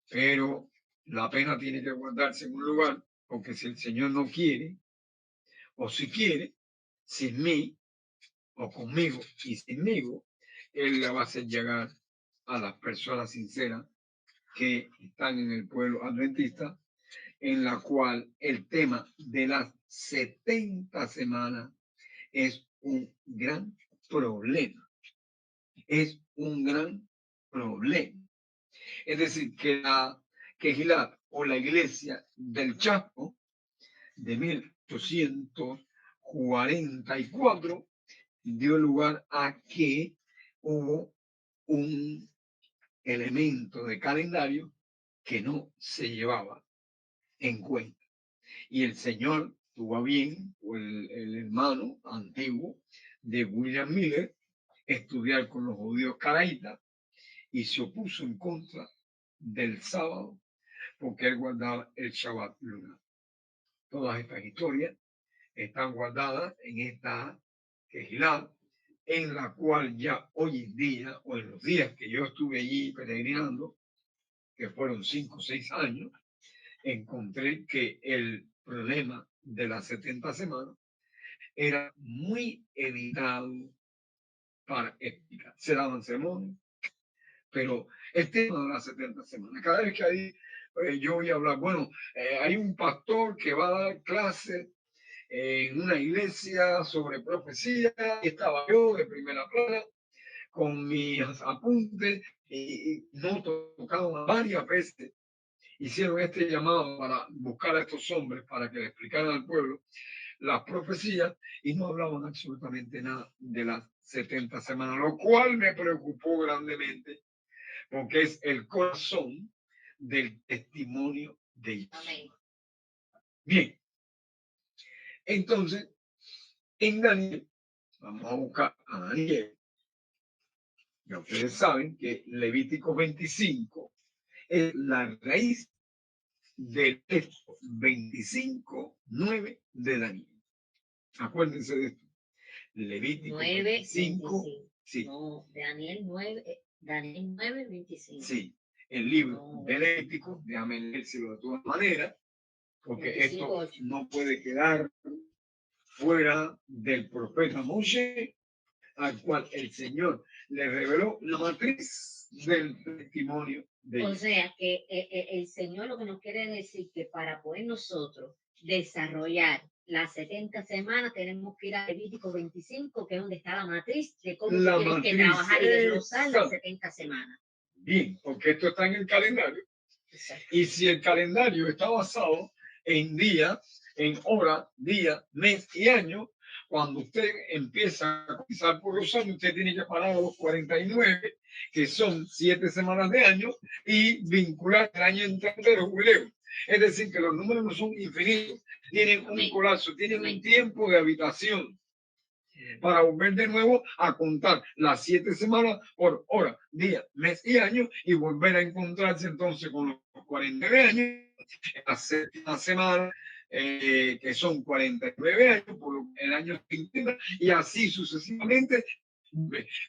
pero la pena tiene que guardarse en un lugar, porque si el Señor no quiere, o si quiere, sin mí, o conmigo y sinmigo, Él la va a hacer llegar a las personas sinceras que están en el pueblo adventista, en la cual el tema de las 70 semanas es un gran problema. Es un gran problema. Es decir, que la Quejilat o la iglesia del Chaco de 1844 dio lugar a que hubo un elemento de calendario que no se llevaba en cuenta. Y el Señor tuvo a bien, o el hermano antiguo de William Miller, estudiar con los judíos caraítas y se opuso en contra del sábado porque él guardaba el Shabbat lunar. Todas estas historias están guardadas en esta Quejilá, en la cual ya hoy en día, o en los días que yo estuve allí peregrinando, que fueron 5 o 6 años, encontré que el problema de las 70 semanas era muy evitado para explicar. Se daban sermones, pero el tema de las 70 semanas, cada vez que hay, yo voy a hablar, bueno, hay un pastor que va a dar clases en una iglesia sobre profecía, y estaba yo de primera plana con mis apuntes y no tocaban varias veces. Hicieron este llamado para buscar a estos hombres para que le explicaran al pueblo las profecías y no hablaban absolutamente nada de las 70 semanas, lo cual me preocupó grandemente porque es el corazón del testimonio de Dios. Bien, entonces, en Daniel, vamos a buscar a Daniel. Ya ustedes saben que Levítico 25 es la raíz del texto 25:9 de Daniel. Acuérdense de esto. Levítico 25. Sí. No, Daniel 9, 25. Sí, el libro de Levítico, déjame leérselo de todas maneras, porque 25, esto no puede quedar fuera del profeta Moshe, al cual el Señor le reveló la matriz del testimonio de ellos. O sea, que el Señor lo que nos quiere decir que para poder nosotros desarrollar las 70 semanas tenemos que ir a Levítico 25, que es donde está la matriz de cómo tienes que trabajar y desglosar las 70 semanas. Bien, porque esto está en el calendario. Exacto. Y si el calendario está basado en día, en hora, día, mes y año, cuando usted empieza a cotizar por los años, usted tiene que parar a los 49, que son 7 semanas de año, y vincular el año entrante de los jubileos. Es decir, que los números no son infinitos, tienen un colapso, tienen un tiempo de habitación para volver de nuevo a contar las 7 semanas por hora, día, mes y año, y volver a encontrarse entonces con los 49 años, la séptima semana, que son 49 años por el año 50, y así sucesivamente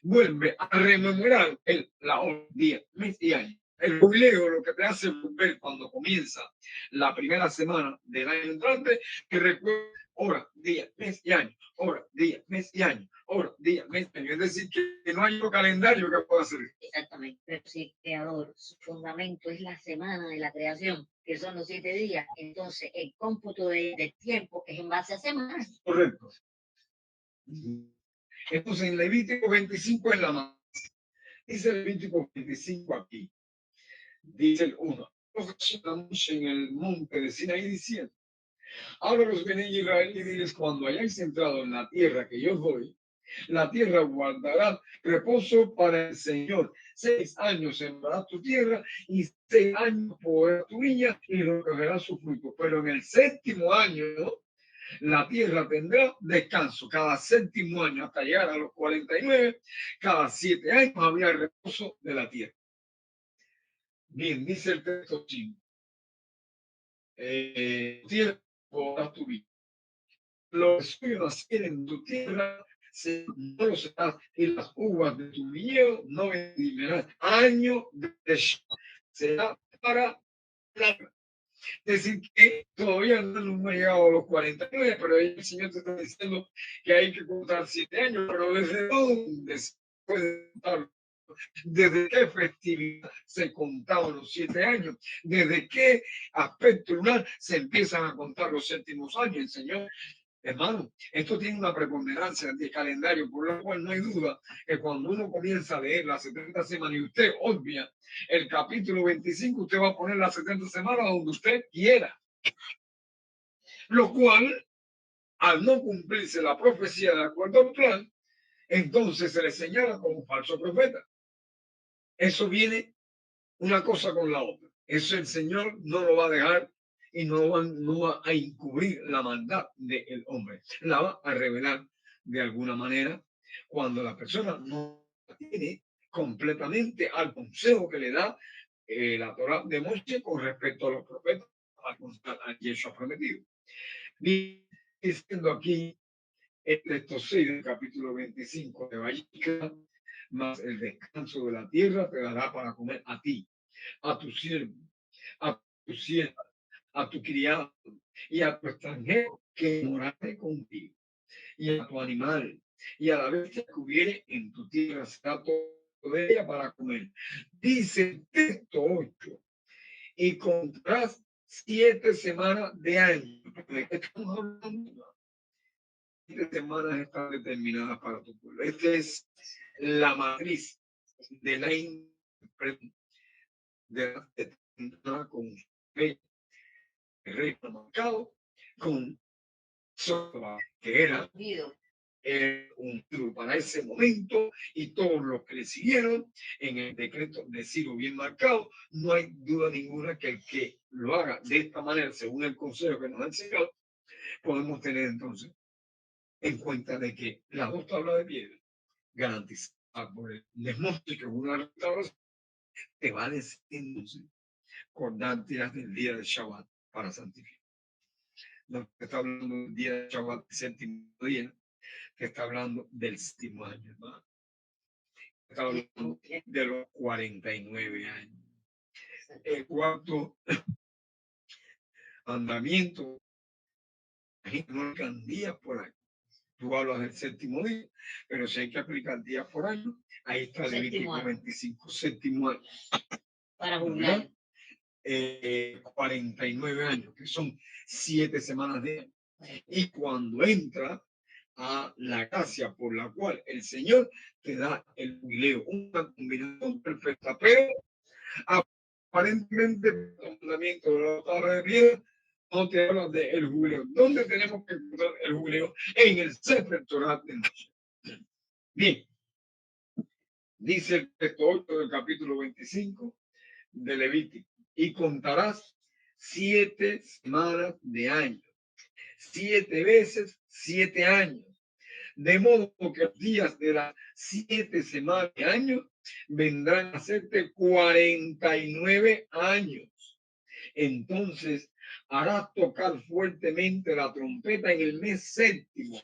vuelve a rememorar la hora, día, mes y año. El jubileo lo que te hace volver cuando comienza la primera semana del año entrante, que recuerda hora, día, mes y año, hora, día, mes y año, hora, día, mes y año. Es decir, que no hay un calendario que pueda hacer. Exactamente, pero si el creador, su fundamento es la semana de la creación, que son los 7 días, entonces el cómputo de tiempo es en base a semanas. Correcto. Entonces en Levítico 25 es la más. Dice Levítico 25 aquí. Dice el 1. En el monte de Sinaí diciendo, Ahora los viene Israel y diles, cuando hayáis entrado en la tierra que yo os doy, la tierra guardará reposo para el Señor. 6 años sembrarás tu tierra y 6 años por tu viña y recogerás su fruto. Pero en el séptimo año la tierra tendrá descanso. Cada séptimo año hasta llegar a los 49, cada 7 años había reposo de la tierra. Bien, dice el texto 5. Tierra podrás tu vida. Los suyos nacieren en tu tierra, no lo serás, y las uvas de tu viñedo no vendrán. Año de será para la. Es decir, que todavía no hemos llegado a los 49, pero el Señor te está diciendo que hay que contar 7 años, pero ¿desde dónde se puede contar? ¿Desde qué festividad se contaban los 7 años? ¿Desde qué aspecto lunar se empiezan a contar los séptimos años? El Señor, hermano, esto tiene una preponderancia de calendario, por lo cual no hay duda que cuando uno comienza a leer las 70 semanas y usted obvia el capítulo 25, usted va a poner las 70 semanas donde usted quiera. Lo cual, al no cumplirse la profecía de acuerdo al plan, entonces se le señala como falso profeta. Eso viene una cosa con la otra. Eso el Señor no lo va a dejar y no va a encubrir la maldad del hombre. La va a revelar de alguna manera cuando la persona no tiene completamente al consejo que le da la Torah de Moisés con respecto a los profetas, a Yeshua prometido. Diciendo aquí el texto 6 del capítulo 25 de Vallica, más el descanso de la tierra te dará para comer a ti, a tu siervo, a tu sierva, a tu criado y a tu extranjero que morare contigo, y a tu animal, y a la bestia que hubiere en tu tierra será todo de ella para comer. Dice el texto 8, y contarás 7 semanas de año. ¿De qué estamos hablando? 7 semanas están determinadas para tu pueblo. Esta es la matriz de la de la con el rey marcado, con Soba, que era un tribu para ese momento, y todos los que le siguieron en el decreto de Ciro bien marcado. No hay duda ninguna que el que lo haga de esta manera, según el consejo que nos ha enseñado, podemos tener entonces en cuenta de que las 2 tablas de piedra garantizadas por el desmonte, que es una restauración, te va a decir entonces cordantes del día de Shabbat para santificar. No te está hablando del día de Shabbat, el séptimo día, te está hablando del séptimo año, hermano. Te está hablando de los 49 años. El cuarto mandamiento, no alcanzan días por año. Tú hablas del séptimo día, pero si hay que aplicar días por año, ahí está el Levítico 25, séptimo año. Para jubilar. 49 años, que son 7 semanas de año. Y cuando entra a la gracia por la cual el Señor te da el jubileo, una combinación perfecta, pero aparentemente el mandamiento de la tabla de piedra no te habla del jubileo. ¿Dónde tenemos que encontrar el jubileo? En el Sefer Torah de Moshe. Bien, dice el texto 8 del capítulo 25 de Levítico, y contarás 7 semanas de año, 7 veces 7 años, de modo que los días de las 7 semanas de año vendrán a serte 49 años. Entonces harás tocar fuertemente la trompeta en el mes séptimo.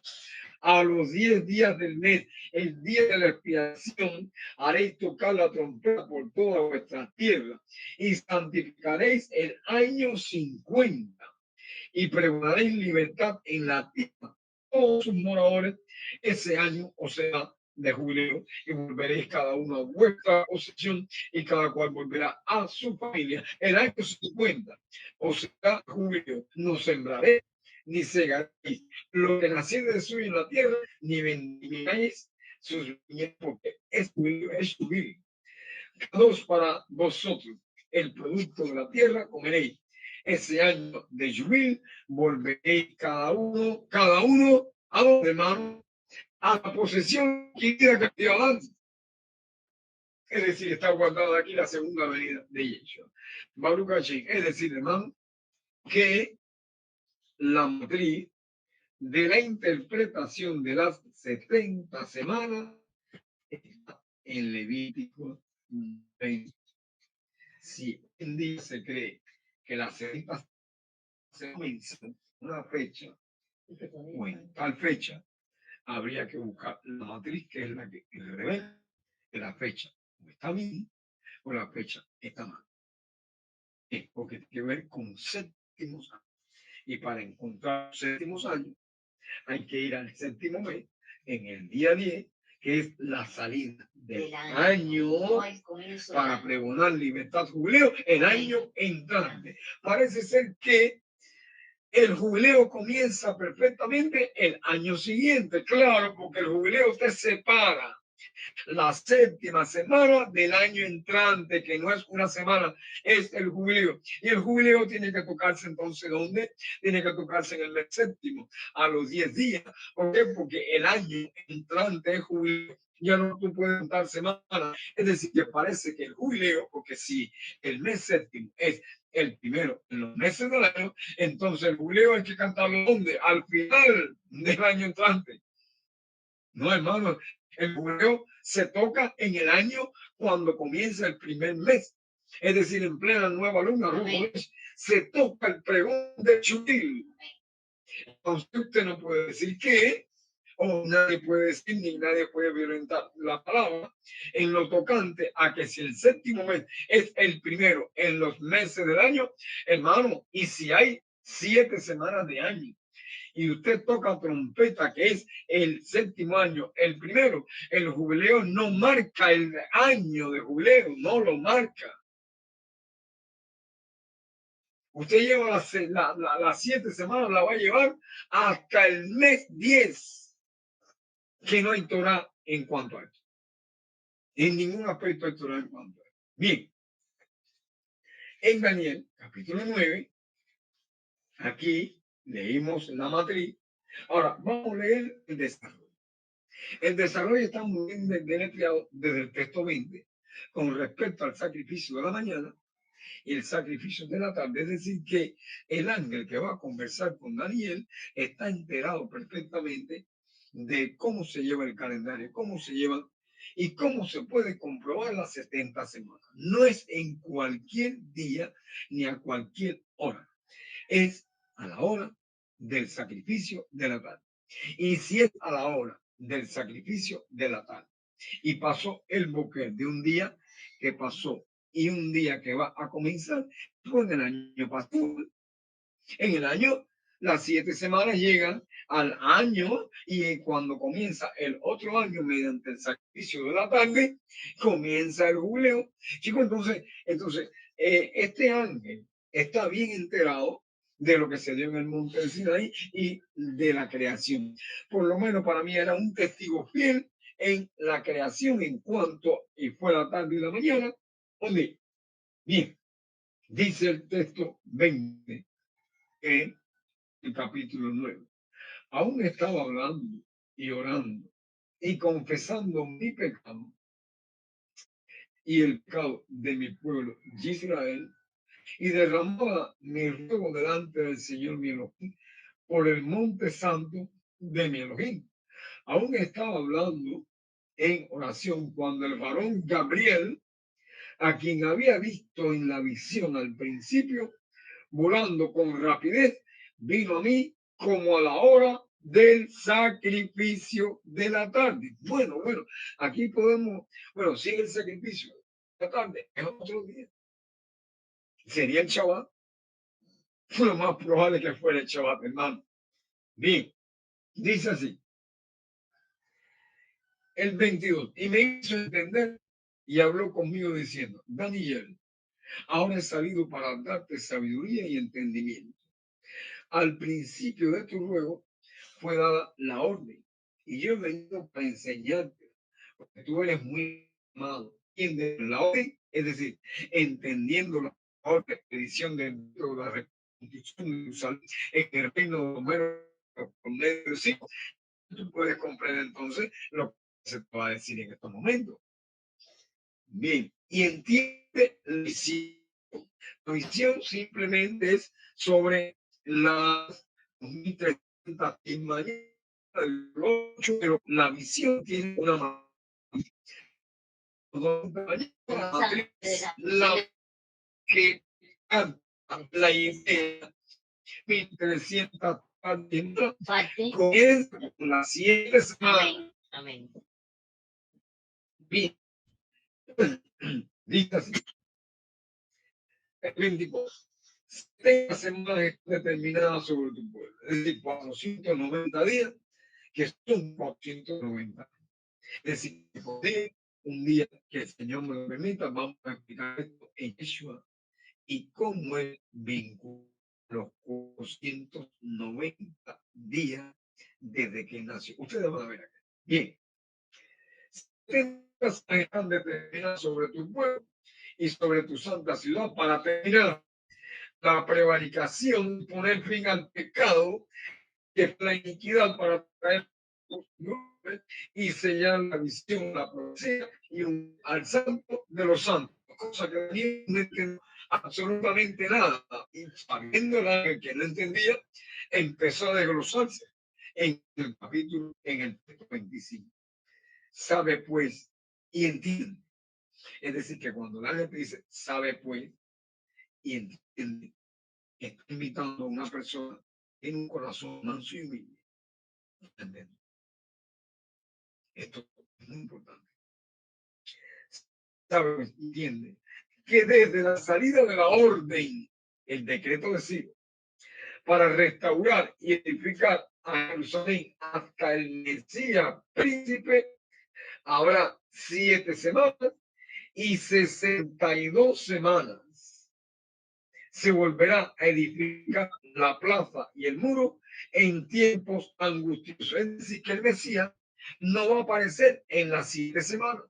A los 10 días del mes, el día de la expiación, haréis tocar la trompeta por toda vuestra tierra y santificaréis el año 50 y pregonaréis libertad en la tierra todos sus moradores ese año, o sea, de jubileo, y volveréis cada uno a vuestra posesión y cada cual volverá a su familia. El año 50, o sea, jubileo, no sembraré ni segaréis lo que naciere de suyo en la tierra, ni vendimigáis sus viñedos, porque es jubileo. Dos para vosotros, el producto de la tierra comeréis. ese año de jubil, volveréis cada uno a donde, hermano, a la posesión adquirida que dio antes. Es decir, está guardada aquí la segunda venida de Yeshua. Baruch Hashem. Es decir, hermano, que la matriz de la interpretación de las 70 semanas está en Levítico 20. Si hoy en día se cree que las 70 se comienzan una fecha o en tal fecha, habría que buscar la matriz que es la que revela que la fecha o está bien o la fecha está mal. Es porque tiene que ver con séptimos años. Y para encontrar los séptimos años, hay que ir al séptimo mes, en el día 10, que es la salida del año para pregonar libertad jubileo el año entrante. Parece ser que el jubileo comienza perfectamente el año siguiente, claro, porque el jubileo te separa la séptima semana del año entrante, que no es una semana, es el jubileo. Y el jubileo tiene que tocarse entonces, ¿dónde? Tiene que tocarse en el mes séptimo, a los 10 días. ¿Por qué? Porque el año entrante es jubileo. Ya no tú puedes contar semanas. Es decir, que parece que el jubileo, porque si el mes séptimo es el primero en los meses del año, entonces el jubileo hay que cantarlo ¿dónde? Al final del año entrante. No, hermano, el jubileo se toca en el año cuando comienza el primer mes. Es decir, en plena nueva luna, se toca el pregón de Chutil. Entonces usted no puede decir que, o nadie puede decir, ni nadie puede violentar la palabra en lo tocante a que si el séptimo mes es el primero en los meses del año, hermano, y si hay 7 semanas de año, y usted toca trompeta, que es el séptimo año, el primero, el jubileo no marca el año de jubileo, no lo marca. Usted lleva las 7 semanas, la va a llevar hasta el mes 10, que no hay Torah en cuanto a esto. En ningún aspecto hay Torah en cuanto a esto. Bien, en Daniel, capítulo 9, aquí leímos la matriz. Ahora, vamos a leer el desarrollo. El desarrollo está muy bien deletreado desde el texto 20 con respecto al sacrificio de la mañana y el sacrificio de la tarde. Es decir, que el ángel que va a conversar con Daniel está enterado perfectamente de cómo se lleva el calendario, cómo se llevan y cómo se puede comprobar las 70 semanas. No es en cualquier día ni a cualquier hora. Es a la hora del sacrificio de la tarde. Y si es a la hora del sacrificio de la tarde y pasó el boquer de un día que pasó y un día que va a comenzar, con el año pasado, en el año, las 7 semanas llegan al año y cuando comienza el otro año mediante el sacrificio de la tarde, comienza el jubileo. Chicos, entonces este ángel está bien enterado de lo que se dio en el monte del Sinaí y de la creación. Por lo menos para mí era un testigo fiel en la creación en cuanto y fue la tarde y la mañana. Donde, bien, dice el texto 20 en el capítulo 9. Aún estaba hablando y orando y confesando mi pecado y el pecado de mi pueblo Israel, y derramaba mi ruego delante del Señor mi Elohim por el monte santo de mi Elohim. Aún estaba hablando en oración cuando el varón Gabriel, a quien había visto en la visión al principio, volando con rapidez, vino a mí como a la hora del sacrificio de la tarde. Bueno, aquí podemos, sigue el sacrificio de la tarde, es otro día. Sería el Shabbat. Lo más probable que fuera el Shabbat, hermano. Bien, dice así. El 22. Y me hizo entender y habló conmigo diciendo, Daniel, ahora he salido para darte sabiduría y entendimiento. Al principio de tu ruego fue dada la orden y yo he venido para enseñarte, porque tú eres muy amado. ¿Entiendes la orden? Es decir, entendiendo la orden, edición de la construcción de Jerusalén en el reino de los meros por medio de sí, tú puedes comprender entonces lo que se te va a decir en estos momentos. Bien, y entiende la visión. La visión simplemente es sobre las 2300 imágenes del 8, pero la visión tiene una matriz, la que canta la idea 1300 comienza con las 7 semanas. Amén. Bien, dice así, el 24. 70 semanas determinadas sobre tu pueblo, es decir, 490 días, que son 490. Es decir, un día que el Señor me lo permita, vamos a explicar esto en Yeshua y cómo él vincula los 490 días desde que nació. Ustedes van a ver acá. Bien, 70 están determinadas sobre tu pueblo y sobre tu santa ciudad para terminar la prevaricación, poner fin al pecado, que es la iniquidad para traer y sellar la visión, la profecía y al santo de los santos, cosa que no entiendo absolutamente nada. Y sabiendo que no entendía, empezó a desglosarse en el capítulo, en el 25. Sabe pues y entiende. Es decir, que cuando la gente dice sabe pues y entiende, está invitando a una persona en un corazón manso y humilde. ¿Entienden? Esto es muy importante. Sabe, entiende que desde la salida de la orden, el decreto de Ciro, para restaurar y edificar a Jerusalén hasta el Mesías príncipe, habrá 7 semanas y 62 semanas. Se volverá a edificar la plaza y el muro en tiempos angustiosos. Es decir, que el Mesías no va a aparecer en las 7 semanas.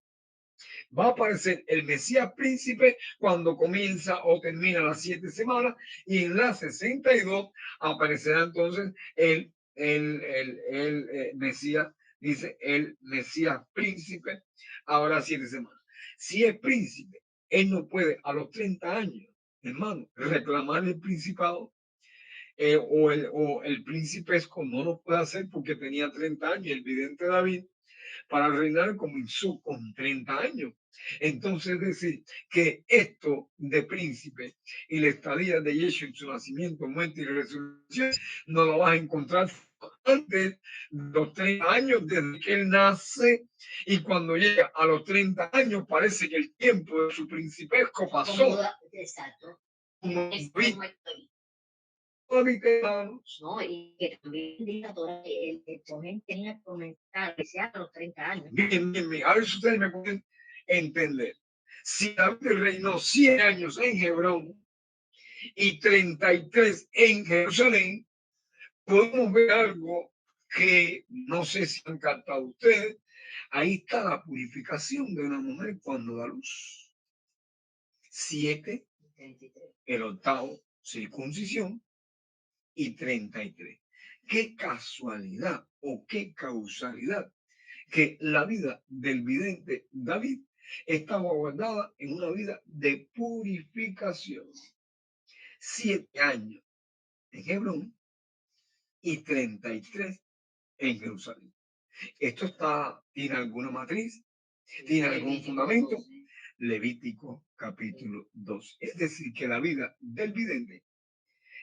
Va a aparecer el Mesías príncipe cuando comienza o termina las 7 semanas y en las 62 aparecerá entonces el Mesías, dice el Mesías príncipe, ahora 7 semanas. Si es príncipe, él no puede a los 30 años, hermano, reclamar el principado. O el príncipe no lo puede hacer porque tenía 30 años, el vidente David para reinar comenzó con 30 años. Entonces, es decir, que esto de príncipe y la estadía de Yeshua en su nacimiento, muerte y resurrección, no lo vas a encontrar antes de los 30 años desde que él nace, y cuando llega a los 30 años parece que el tiempo de su principesco pasó. Exacto. Como no, y que también diga el joven tenía que comenzar a los 30 años. Bien, bien, bien. A ver si ustedes me pueden entender. Si David reinó 100 años en Hebrón y 33 en Jerusalén, podemos ver algo que no sé si han captado ustedes. Ahí está la purificación de una mujer cuando da luz. 7, el octavo, circuncisión, y 33. Qué casualidad o qué causalidad que la vida del vidente David estaba guardada en una vida de purificación. 7 años en Hebrón y 33 en Jerusalén. ¿Esto tiene alguna matriz? ¿Tiene algún fundamento? Levítico capítulo 2. Es decir, que la vida del vidente,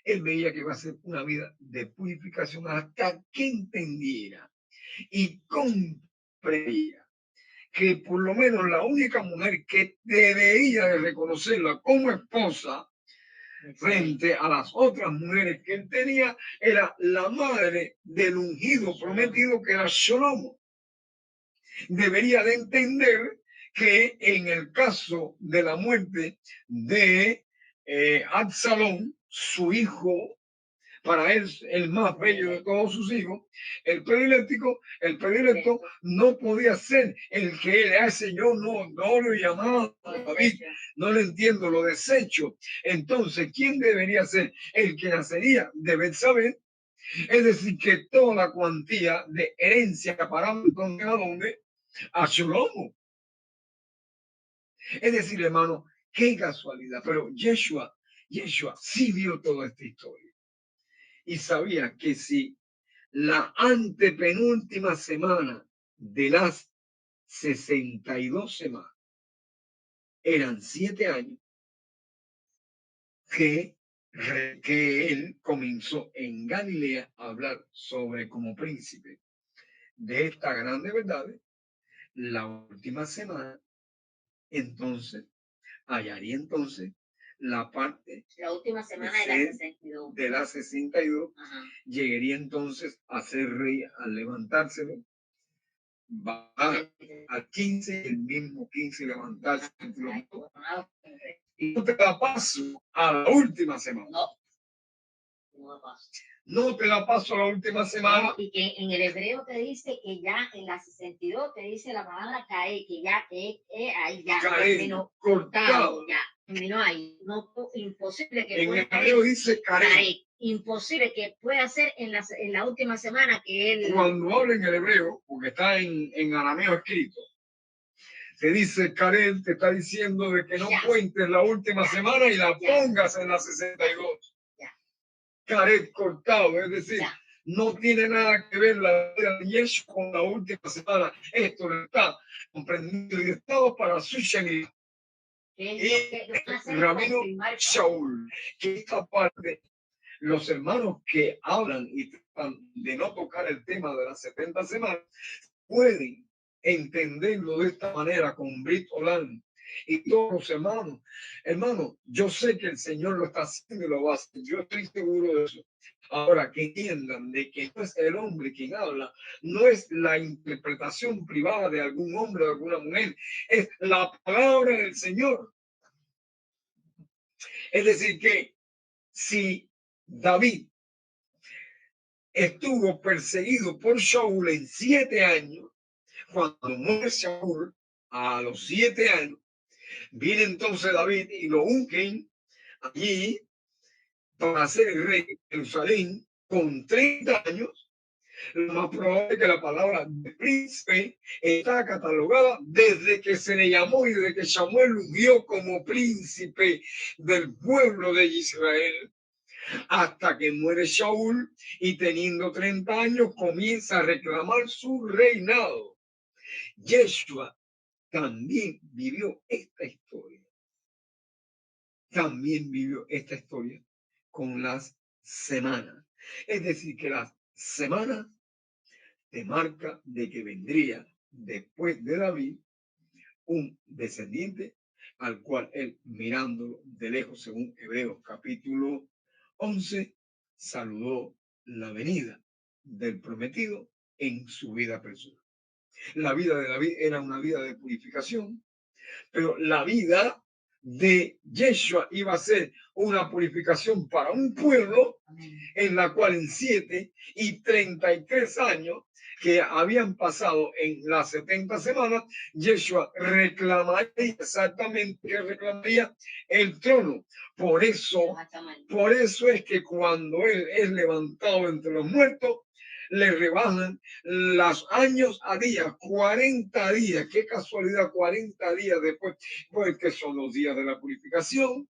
él veía que iba a ser una vida de purificación hasta que entendiera y comprendía que por lo menos la única mujer que debería de reconocerla como esposa frente a las otras mujeres que él tenía era la madre del ungido prometido que era Shlomo. Debería de entender que en el caso de la muerte de Absalón, su hijo para él el más bello de todos sus hijos, el predilecto no podía ser el que él hace. Yo no lo llamaba David, no lo entiendo, lo desecho. Entonces, ¿quién debería ser el que nacería de Betsabé? Es decir, que toda la cuantía de herencia para entonces, ¿a dónde? A Shlomo. Es decir, hermano, qué casualidad, pero Yeshua sí vio toda esta historia y sabía que si la antepenúltima semana de las 62 semanas eran 7 años, que él comenzó en Galilea a hablar sobre como príncipe de esta grande verdad, la última semana, entonces hallaría entonces la parte, la última semana de la 62. De la 62, Ajá. llegaría entonces a ser rey al levantárselo, va al 15, el mismo 15 levantarse. Y no te da paso a la última semana. No te da paso a la última semana. No, y que en el hebreo te dice que ya en la 62 te dice la palabra cae, que ya ahí ya terminó cortado, ya terminó ahí. No, imposible que en el hebreo dice cae. Imposible que pueda ser en la última semana que él. Cuando habla en el hebreo, porque está en arameo escrito, te dice Karen, te está diciendo de que no cuentes la última semana y la pongas en la 62. Caret cortado, es decir, no tiene nada que ver la vida de Yeshua con la última semana. Esto lo está comprendido y estado para su Sheni. Y Rabino Shaul, que esta parte, los hermanos que hablan y tratan de no tocar el tema de las 70 semanas, pueden entenderlo de esta manera con Brit Olam y todos los hermanos, yo sé que el Señor lo está haciendo y lo va a hacer, yo estoy seguro de eso. Ahora, que entiendan de que no es el hombre quien habla, no es la interpretación privada de algún hombre o de alguna mujer, es la palabra del Señor. Es decir, que si David estuvo perseguido por Shaul en 7 años, cuando muere Shaul a los 7 años, viene entonces David y lo ungen allí para ser el rey de Jerusalén con 30 años. Lo más probable es que la palabra de príncipe está catalogada desde que se le llamó y desde que Samuel lo ungió como príncipe del pueblo de Israel, hasta que muere Shaul y teniendo 30 años comienza a reclamar su reinado. Yeshua también vivió esta historia. También vivió esta historia con las semanas. Es decir, que las semanas te marca de que vendría después de David un descendiente al cual él, mirándolo de lejos, según Hebreos capítulo 11, saludó la venida del prometido en su vida personal. La vida de David era una vida de purificación, pero la vida de Yeshua iba a ser una purificación para un pueblo en la cual en 7 y 33 años que habían pasado en las 70 semanas, Yeshua reclamaría exactamente que reclamaría el trono. Por eso es que cuando él es levantado entre los muertos, le rebajan los años a días, 40 días, qué casualidad, 40 días después, pues que son los días de la purificación,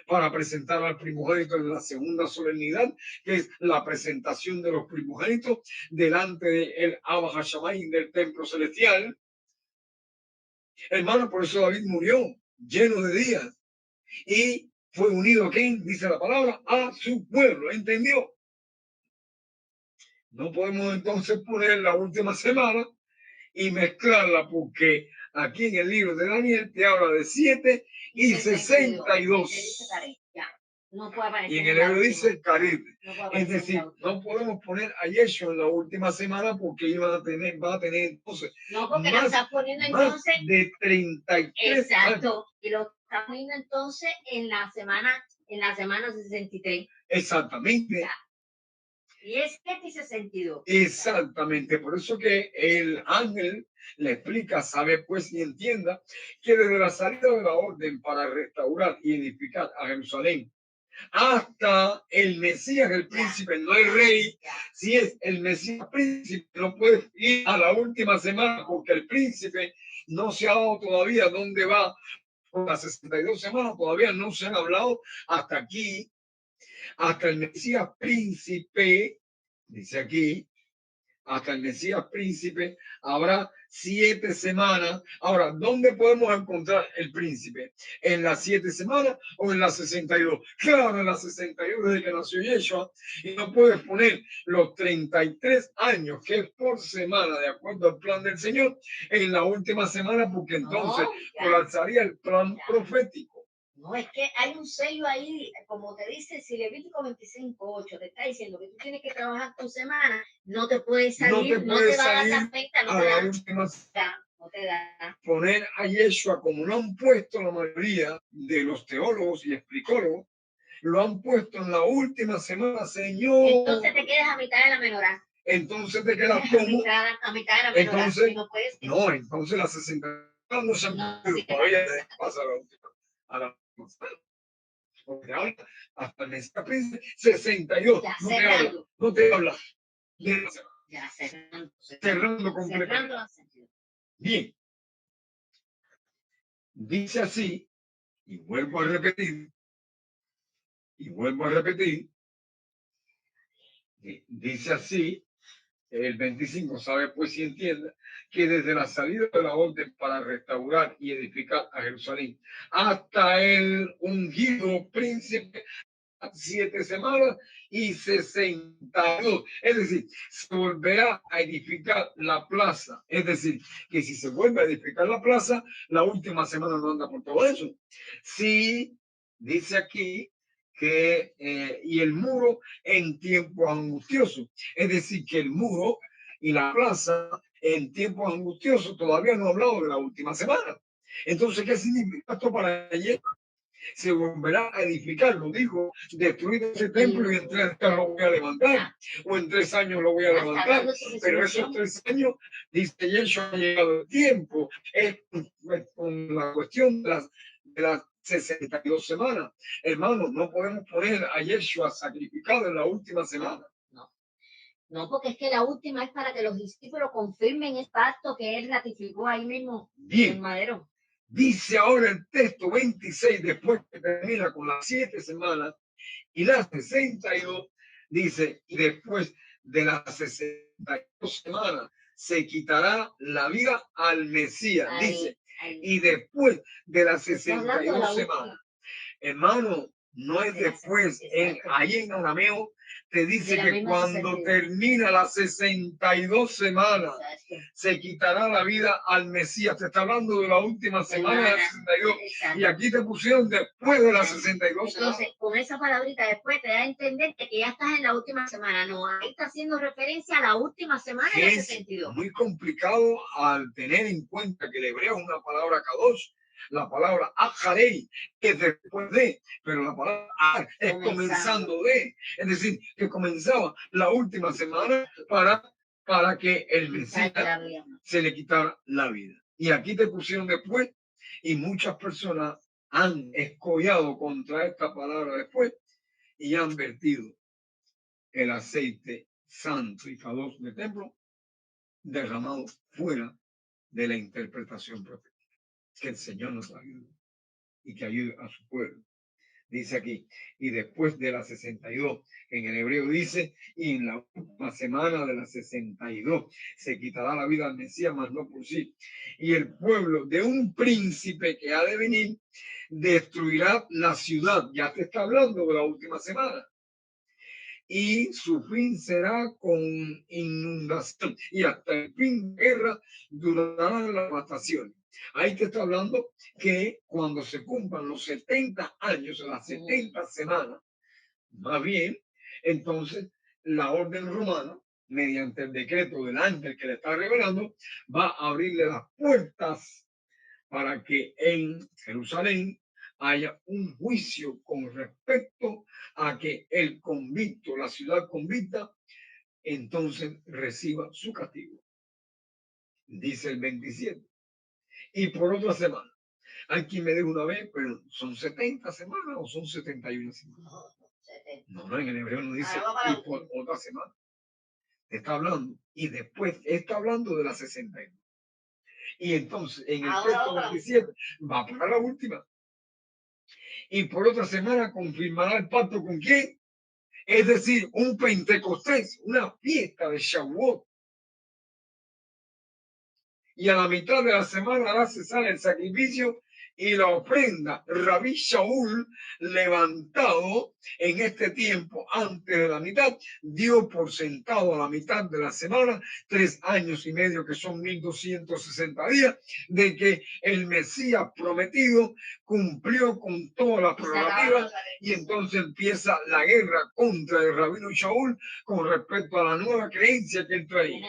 para presentar al primogénito en la segunda solemnidad, que es la presentación de los primogénitos delante del Abba Hashamayim del templo celestial. Hermano, por eso David murió lleno de días y fue unido a quien, dice la palabra, a su pueblo. ¿Entendió? No podemos entonces poner la última semana y mezclarla, porque aquí en el libro de Daniel te habla de 7 y 62. No puede aparecer y en el hebreo dice Caret. Es decir, no podemos poner a Yeshua en la última semana porque va a tener entonces. No, porque lo está poniendo entonces. De 33. Exacto. Años. Y lo está poniendo entonces en la semana 63. Exactamente. Ya. Y es 7:62. Exactamente, por eso que el ángel le explica, sabe pues y entienda que desde la salida de la orden para restaurar y edificar a Jerusalén hasta el Mesías, el príncipe, no el rey, si es el Mesías príncipe, no puede ir a la última semana porque el príncipe no se ha dado todavía dónde va por las 62 semanas, todavía no se han hablado hasta aquí, hasta el Mesías príncipe, dice aquí, hasta el Mesías príncipe, habrá 7 semanas. Ahora, ¿dónde podemos encontrar el príncipe? ¿En las 7 semanas o en las 62? Claro, en las 62 desde que nació Yeshua, y no puedes poner los 33 años que es por semana, de acuerdo al plan del Señor, en la última semana, porque entonces colapsaría el plan profético. No, es que hay un sello ahí, como te dice, si Levítico 25:8 te está diciendo que tú tienes que trabajar tu semana, no te puedes salir, no te va a dar la fecha, no te da, no te da. Poner a Yeshua, como lo han puesto la mayoría de los teólogos y explicólogos, lo han puesto en la última semana, Señor. Entonces te quedas a mitad de la menorá. Entonces te quedas como a mitad de la menorá. Entonces, no puedes. No, entonces la 60 no se han todavía pasa la última. A la porque ahora hasta el Mesías príncipe 62. Ya, no te habla, no te habla. Ya cerrando. Cerrando completamente. Bien. Dice así, y vuelvo a repetir, dice así, el 25, sabe pues y entienda que desde la salida de la orden para restaurar y edificar a Jerusalén hasta el ungido príncipe 7 semanas y 62. Es decir, se volverá a edificar la plaza. Es decir, que si se vuelve a edificar la plaza, la última semana no anda por todo eso. Sí, dice aquí que y el muro en tiempos angustiosos. Es decir, que el muro y la plaza en tiempos angustiosos todavía no ha hablado de la última semana. Entonces, ¿qué significa esto para ayer? Se volverá a edificar, lo dijo, destruir ese templo y en 3 días lo voy a levantar, o en 3 años lo voy a levantar, pero esos 3 años, dice Yeshua, ha llegado el tiempo, es con la cuestión de las 62 semanas. Hermanos, no podemos poner a Yeshua sacrificado en la última semana. No, porque es que la última es para que los discípulos confirmen el pacto que él ratificó ahí mismo en el madero. Dice ahora el texto 26, después que termina con las 7 semanas y las 62, dice, y después de las 62 semanas se quitará la vida al Mesías, dice, y después de las 62 semanas, hermano, no es después, ahí en arameo te dice que cuando termina las 62 semanas se quitará la vida al Mesías. Te está hablando de la última semana de la 62. Y aquí te pusieron después de las 62 semanas. Entonces, con esa palabrita después te da a entender que ya estás en la última semana. No, ahí está haciendo referencia a la última semana de la 62. Muy complicado al tener en cuenta que el hebreo es una palabra kadosh, la palabra ajarei, que es después de, pero la palabra es comenzando de, es decir, que comenzaba la última semana para que el Mesías se le quitara la vida. Y aquí te pusieron después, y muchas personas han escollado contra esta palabra después y han vertido el aceite santo y kadosh del templo derramado fuera de la interpretación profética. Que el Señor nos ayude y que ayude a su pueblo. Dice aquí, y después de las 62, en el hebreo dice, y en la última semana de las 62 se quitará la vida al Mesías, mas no por sí. Y el pueblo de un príncipe que ha de venir destruirá la ciudad. Ya te está hablando de la última semana. Y su fin será con inundación. Y hasta el fin de guerra durarán las devastaciones. Ahí te está hablando que cuando se cumplan los 70 años, las 70 semanas, más bien, entonces la orden romana, mediante el decreto del ángel que le está revelando, va a abrirle las puertas para que en Jerusalén haya un juicio con respecto a que el convicto, la ciudad convicta, entonces reciba su castigo. Dice el 27. Y por otra semana. Hay quien me dijo una vez, pero ¿son 70 semanas o son 71 semanas? No, en el hebreo no dice y por otra semana. Está hablando. Y después está hablando de la 62. Y entonces en el texto 27 va para la última. Y por otra semana confirmará el pacto con quién. Es decir, un Pentecostés, una fiesta de Shavuot. Y a la mitad de la semana hará cesar el sacrificio y la ofrenda. Rabí Shaul, levantado en este tiempo antes de la mitad, dio por sentado a la mitad de la semana 3 años y medio, que son 1260 días, de que el Mesías prometido cumplió con todas las prerrogativas, y entonces empieza la guerra contra el rabino Shaul con respecto a la nueva creencia que él traía.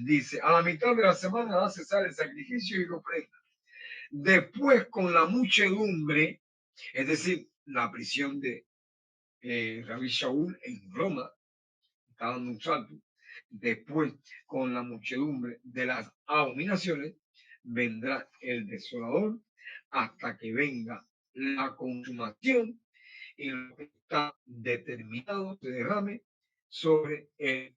Dice, a la mitad de la semana va a cesar el sacrificio y la ofrenda. Después, con la muchedumbre, es decir, la prisión de Rabí Shaul en Roma, está dando un salto. Después, con la muchedumbre de las abominaciones, vendrá el desolador hasta que venga la consumación y lo que está determinado se derrame sobre el.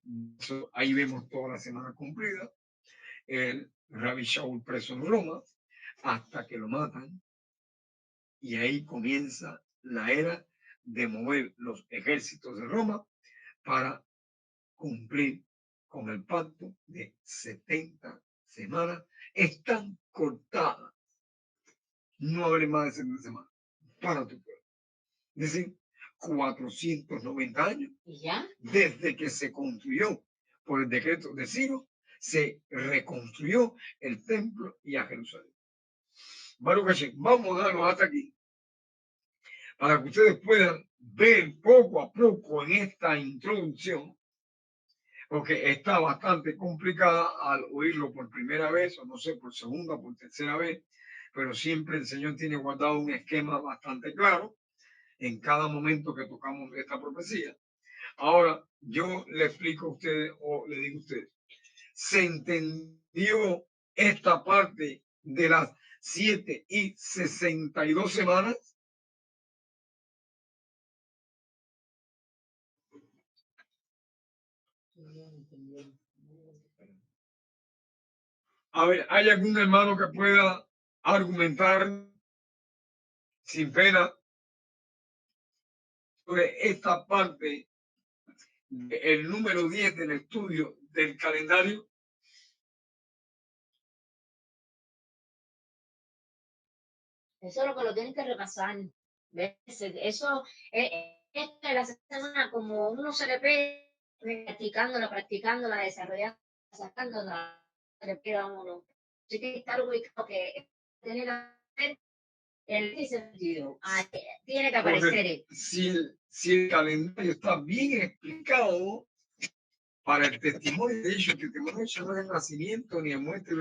Ahí vemos toda la semana cumplida. El Rabí Shaul preso en Roma hasta que lo matan, y ahí comienza la era de mover los ejércitos de Roma para cumplir con el pacto de 70 semanas. Están cortadas. No habrá más de 70 semanas para tu pueblo. Es decir, 490 años desde que se construyó por el decreto de Ciro, se reconstruyó el templo y a Jerusalén. Baruch Hashem, vamos a darnos hasta aquí para que ustedes puedan ver poco a poco en esta introducción, porque está bastante complicada al oírlo por primera vez, o no sé, por segunda, por tercera vez, pero siempre el Señor tiene guardado un esquema bastante claro en cada momento que tocamos esta profecía. Ahora, yo le explico a ustedes, o le digo a ustedes, ¿se entendió esta parte de las 7 y 62 semanas? A ver, ¿hay algún hermano que pueda argumentar sin pena sobre esta parte del número 10 del estudio del calendario? Eso es lo que lo tienen que repasar. ¿Ves? Eso es la semana, como uno se le pide, practicándola, desarrollando, sacándola, se le pide a uno. Así que estar ubicado que tiene que hacer el sentido. Tiene que aparecer. Si el calendario está bien explicado para el testimonio de ellos, el testimonio de ellos no es el nacimiento ni el muerte,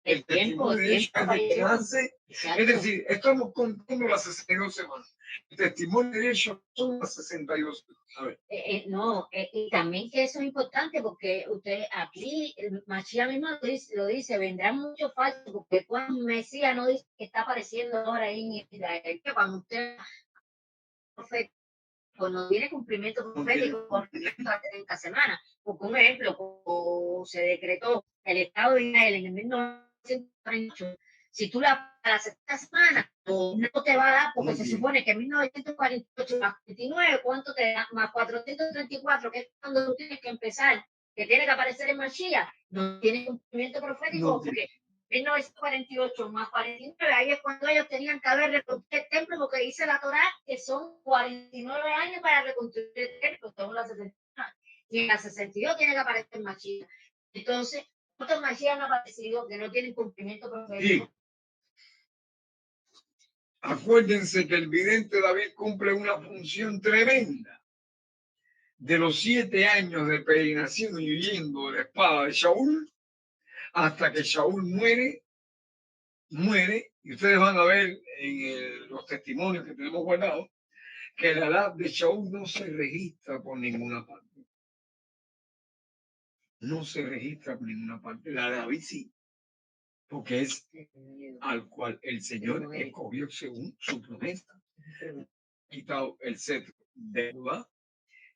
el testimonio de ellos es de que nace. Es decir, estamos contando las 62 semanas. El testimonio de ellos son las 62. A ver. No, y también que eso es importante porque usted aquí, Mashiach mismo lo dice, vendrán muchos falsos, porque cuando Mesías no dice que está apareciendo ahora en Israel, que cuando usted cuando viene cumplimiento profético por 30 semanas, porque un ejemplo, como se decretó el Estado de Israel en el 1948, si tú la para esta semana no te va a dar, porque se supone que en 1948 más 29, ¿cuánto te da? Más 434, que es cuando tú tienes que empezar, que tiene que aparecer en Mashiach, no tiene cumplimiento profético, porque 1948 más 49, ahí es cuando ellos tenían que haber reconstruido el templo, porque dice la Torá que son 49 años para reconstruir el templo, según la 60. Y en la 62 tiene que aparecer Mashiach. Entonces, ¿cuántos Mashiach han aparecido que no tienen cumplimiento profético? Sí. Acuérdense que el vidente David cumple una función tremenda. De los 7 años de peregrinación y huyendo de la espada de Shaul, hasta que Shaul muere, y ustedes van a ver en los testimonios que tenemos guardados, que la edad de Shaul no se registra por ninguna parte. No se registra por ninguna parte. La de David sí, porque es al cual el Señor escogió según su promesa. Quitado el cetro de Judá,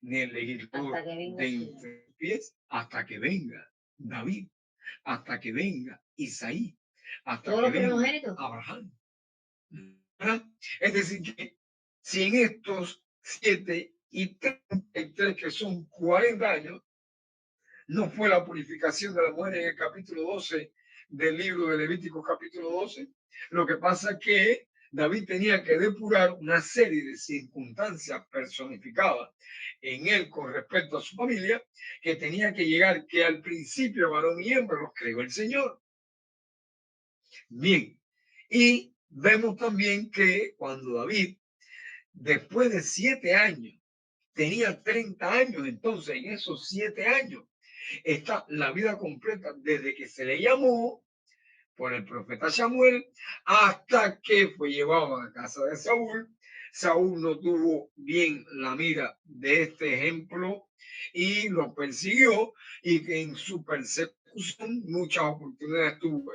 ni el legislador de entre sus pies, hasta que venga David, hasta que venga Isaí, hasta que venga Abraham. ¿Verdad? Es decir, que si en estos 7 y 33, que son 40 años, no fue la purificación de la mujer en el capítulo 12 del libro de Levítico, capítulo 12, lo que pasa es que David tenía que depurar una serie de circunstancias personificadas en él con respecto a su familia, que tenía que llegar, que al principio varón y hembra los creó el Señor. Bien, y vemos también que cuando David, después de 7 años, tenía 30 años, entonces en esos 7 años está la vida completa desde que se le llamó por el profeta Samuel hasta que fue llevado a la casa de Saúl. Saúl no tuvo bien la mira de este ejemplo y lo persiguió, y que en su persecución muchas oportunidades tuvo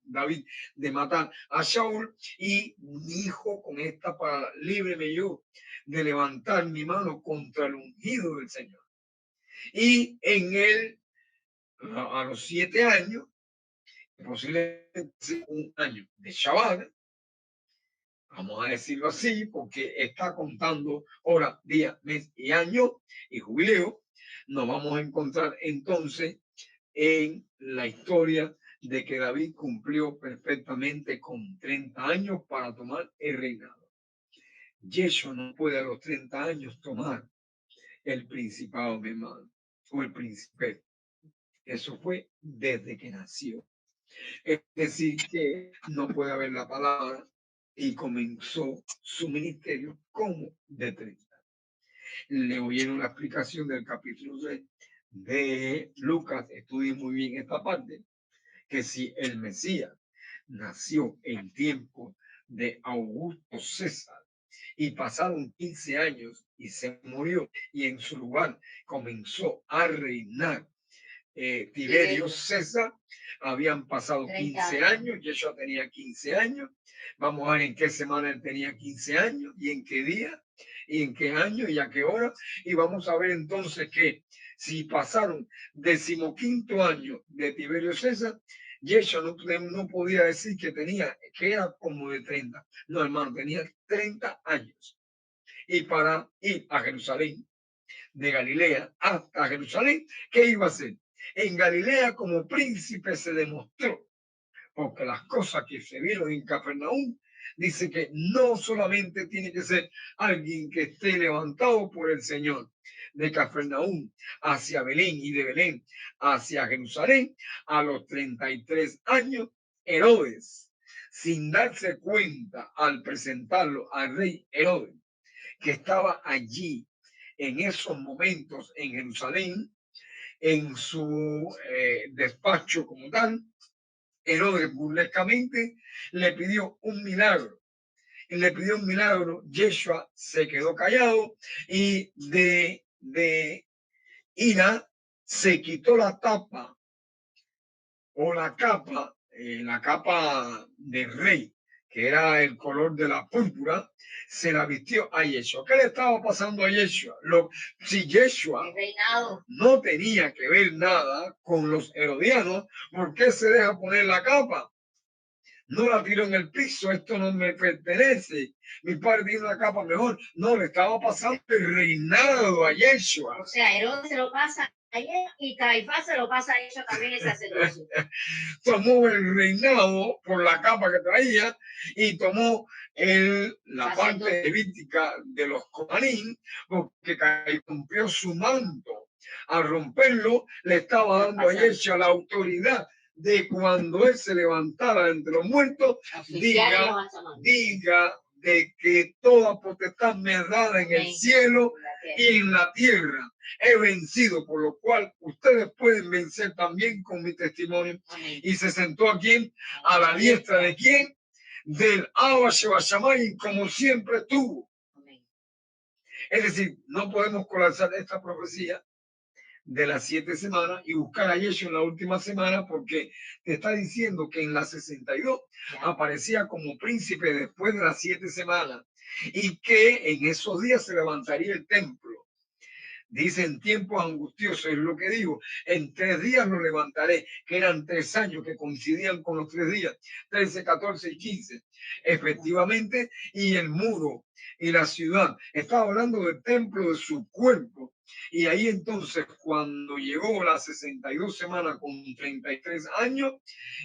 David de matar a Saúl, y dijo con esta palabra: líbreme yo de levantar mi mano contra el ungido del Señor. Y en él, a los 7 años, posiblemente un año de Shabbat, vamos a decirlo así, porque está contando hora, día, mes y año y jubileo, nos vamos a encontrar entonces en la historia de que David cumplió perfectamente con 30 años para tomar el reinado. Yeshua no puede a los 30 años tomar el principado, mi hermano, o el príncipe. Eso fue desde que nació. Es decir, que no puede haber la palabra, y comenzó su ministerio como de 30. Le oyeron la explicación del capítulo 3 de Lucas, estudien muy bien esta parte, que si el Mesías nació en tiempo de Augusto César y pasaron 15 años y se murió, y en su lugar comenzó a reinar Tiberio César, habían pasado 15 años, Yeshua tenía 15 años, vamos a ver en qué semana él tenía 15 años, y en qué día, y en qué año, y a qué hora, y vamos a ver entonces que si pasaron 15º año de Tiberio César, Yeshua no podía decir que era como de 30, no, hermano, tenía 30 años, y para ir a Jerusalén, de Galilea hasta Jerusalén, ¿qué iba a hacer? En Galilea como príncipe se demostró, porque las cosas que se vieron en Capernaum, dice que no solamente tiene que ser alguien que esté levantado por el Señor. De Capernaum hacia Belén, y de Belén hacia Jerusalén, a los 33 años, Herodes, sin darse cuenta al presentarlo al rey Herodes, que estaba allí en esos momentos en Jerusalén, en su despacho como tal, Herodes burlescamente le pidió un milagro. Y le pidió un milagro, Yeshua se quedó callado, y de ira se quitó la tapa o la capa del rey, que era el color de la púrpura, se la vistió a Yeshua. ¿Qué le estaba pasando a Yeshua? Si Yeshua no tenía que ver nada con los herodianos, ¿por qué se deja poner la capa? No la tiró en el piso, esto no me pertenece, mi padre tiene una capa mejor. No, le estaba pasando el reinado a Yeshua. O sea, Herodes se lo pasa ayer, y Caifás se lo pasa a ellos también, ese sacerdocio. Tomó el reinado por la capa que traía, y tomó la parte levítica de los Cohanim, porque cumplió su manto. Al romperlo, le estaba dando a Yeshua la autoridad de cuando él se levantara entre los muertos, diga de que toda potestad me es dada en el cielo y en la tierra. He vencido, por lo cual ustedes pueden vencer también con mi testimonio. Amén. Y se sentó aquí a la diestra de quién, del Abba Sheba Shamayim, como siempre estuvo. Es decir, no podemos colapsar esta profecía de las 7 semanas y buscar a Yeshua en la última semana, porque te está diciendo que en la 62 aparecía como príncipe después de las 7 semanas y que en esos días se levantaría el templo. Dice en tiempos angustiosos, es lo que digo, en 3 días lo levantaré, que eran 3 años que coincidían con los 3 días, 13, 14 y 15, efectivamente, y el muro y la ciudad. Estaba hablando del templo de su cuerpo. Y ahí entonces, cuando llegó las 62 semanas con 33 años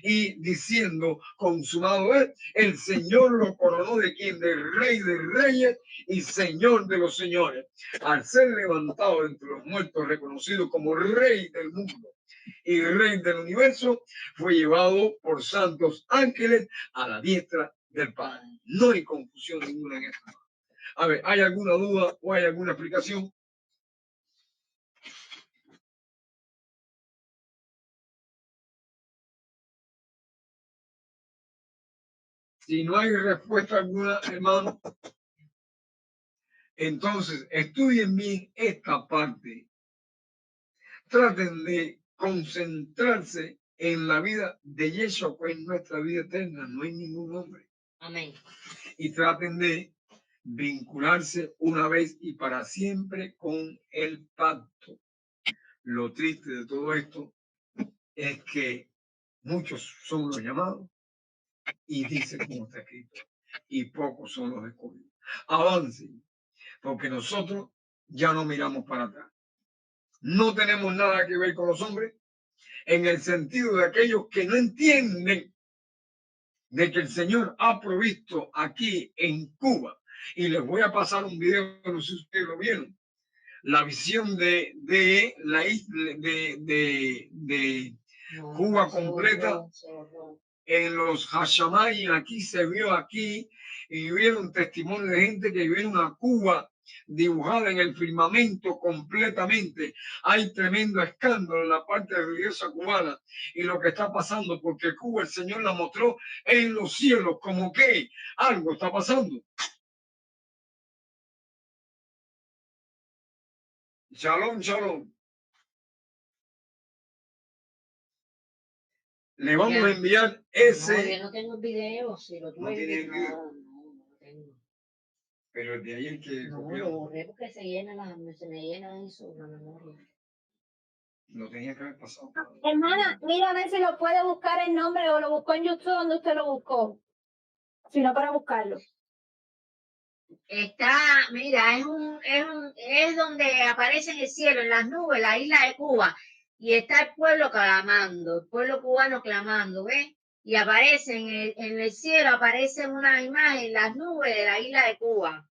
y diciendo, consumado es, el Señor lo coronó de quien, del Rey de Reyes y Señor de los señores, al ser levantado entre los muertos, reconocido como Rey del mundo y Rey del universo, fue llevado por santos ángeles a la diestra del Padre. No hay confusión ninguna en esto. A ver, ¿hay alguna duda o hay alguna explicación? Si no hay respuesta alguna, hermano, entonces estudien bien esta parte. Traten de concentrarse en la vida de Yeshua, que es nuestra vida eterna, no hay ningún hombre. Amén. Y traten de vincularse una vez y para siempre con el pacto. Lo triste de todo esto es que muchos son los llamados y dice como está escrito, y pocos son los escogidos. Avancen, porque nosotros ya no miramos para atrás. No tenemos nada que ver con los hombres en el sentido de aquellos que no entienden de que el Señor ha provisto aquí en Cuba. Y les voy a pasar un video, no sé si ustedes lo vieron, la visión de la isla de Cuba completa. En los Hashamayim, aquí se vio aquí, y vieron testimonio de gente que vieron a Cuba dibujada en el firmamento completamente. Hay tremendo escándalo en la parte religiosa cubana y lo que está pasando, porque Cuba el Señor la mostró en los cielos, como que algo está pasando. Shalom, shalom. Le vamos a enviar ese. No, yo no tengo el video, si lo tuve. No tiene el video. No lo tengo. Pero de ahí el que no, copió. Lo borré porque se me llena eso, la memoria. No tenía que haber pasado. Hermana, mira a ver si lo puede buscar el nombre o lo buscó en YouTube donde usted lo buscó. Si no, para buscarlo. Está, mira, es donde aparece en el cielo, en las nubes, la isla de Cuba. Y está el pueblo clamando, el pueblo cubano clamando, ¿ves? Y aparece en el cielo, aparece una imagen en las nubes de la isla de Cuba.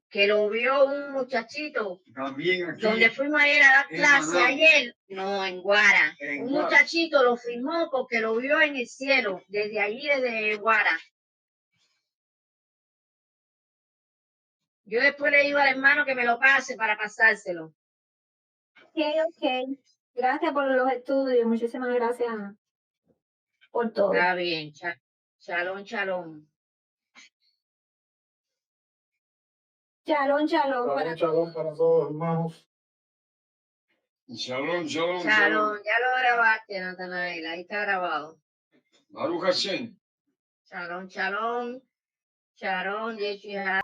Que lo vio un muchachito. También aquí. Donde fuimos a ir a dar clase ayer. No, en Guara. Un muchachito lo firmó porque lo vio en el cielo, desde allí, desde Guara. Yo después le digo al hermano que me lo pase para pasárselo. Ok. Gracias por los estudios. Muchísimas gracias por todo. Está bien. Shalom, shalom. Shalom, shalom. Shalom para todos, hermanos. Shalom, shalom, shalom. Ya lo grabaste, Natanael. Ahí está grabado. Baruch Hashem. Shalom, shalom. Shalom, Yeshua.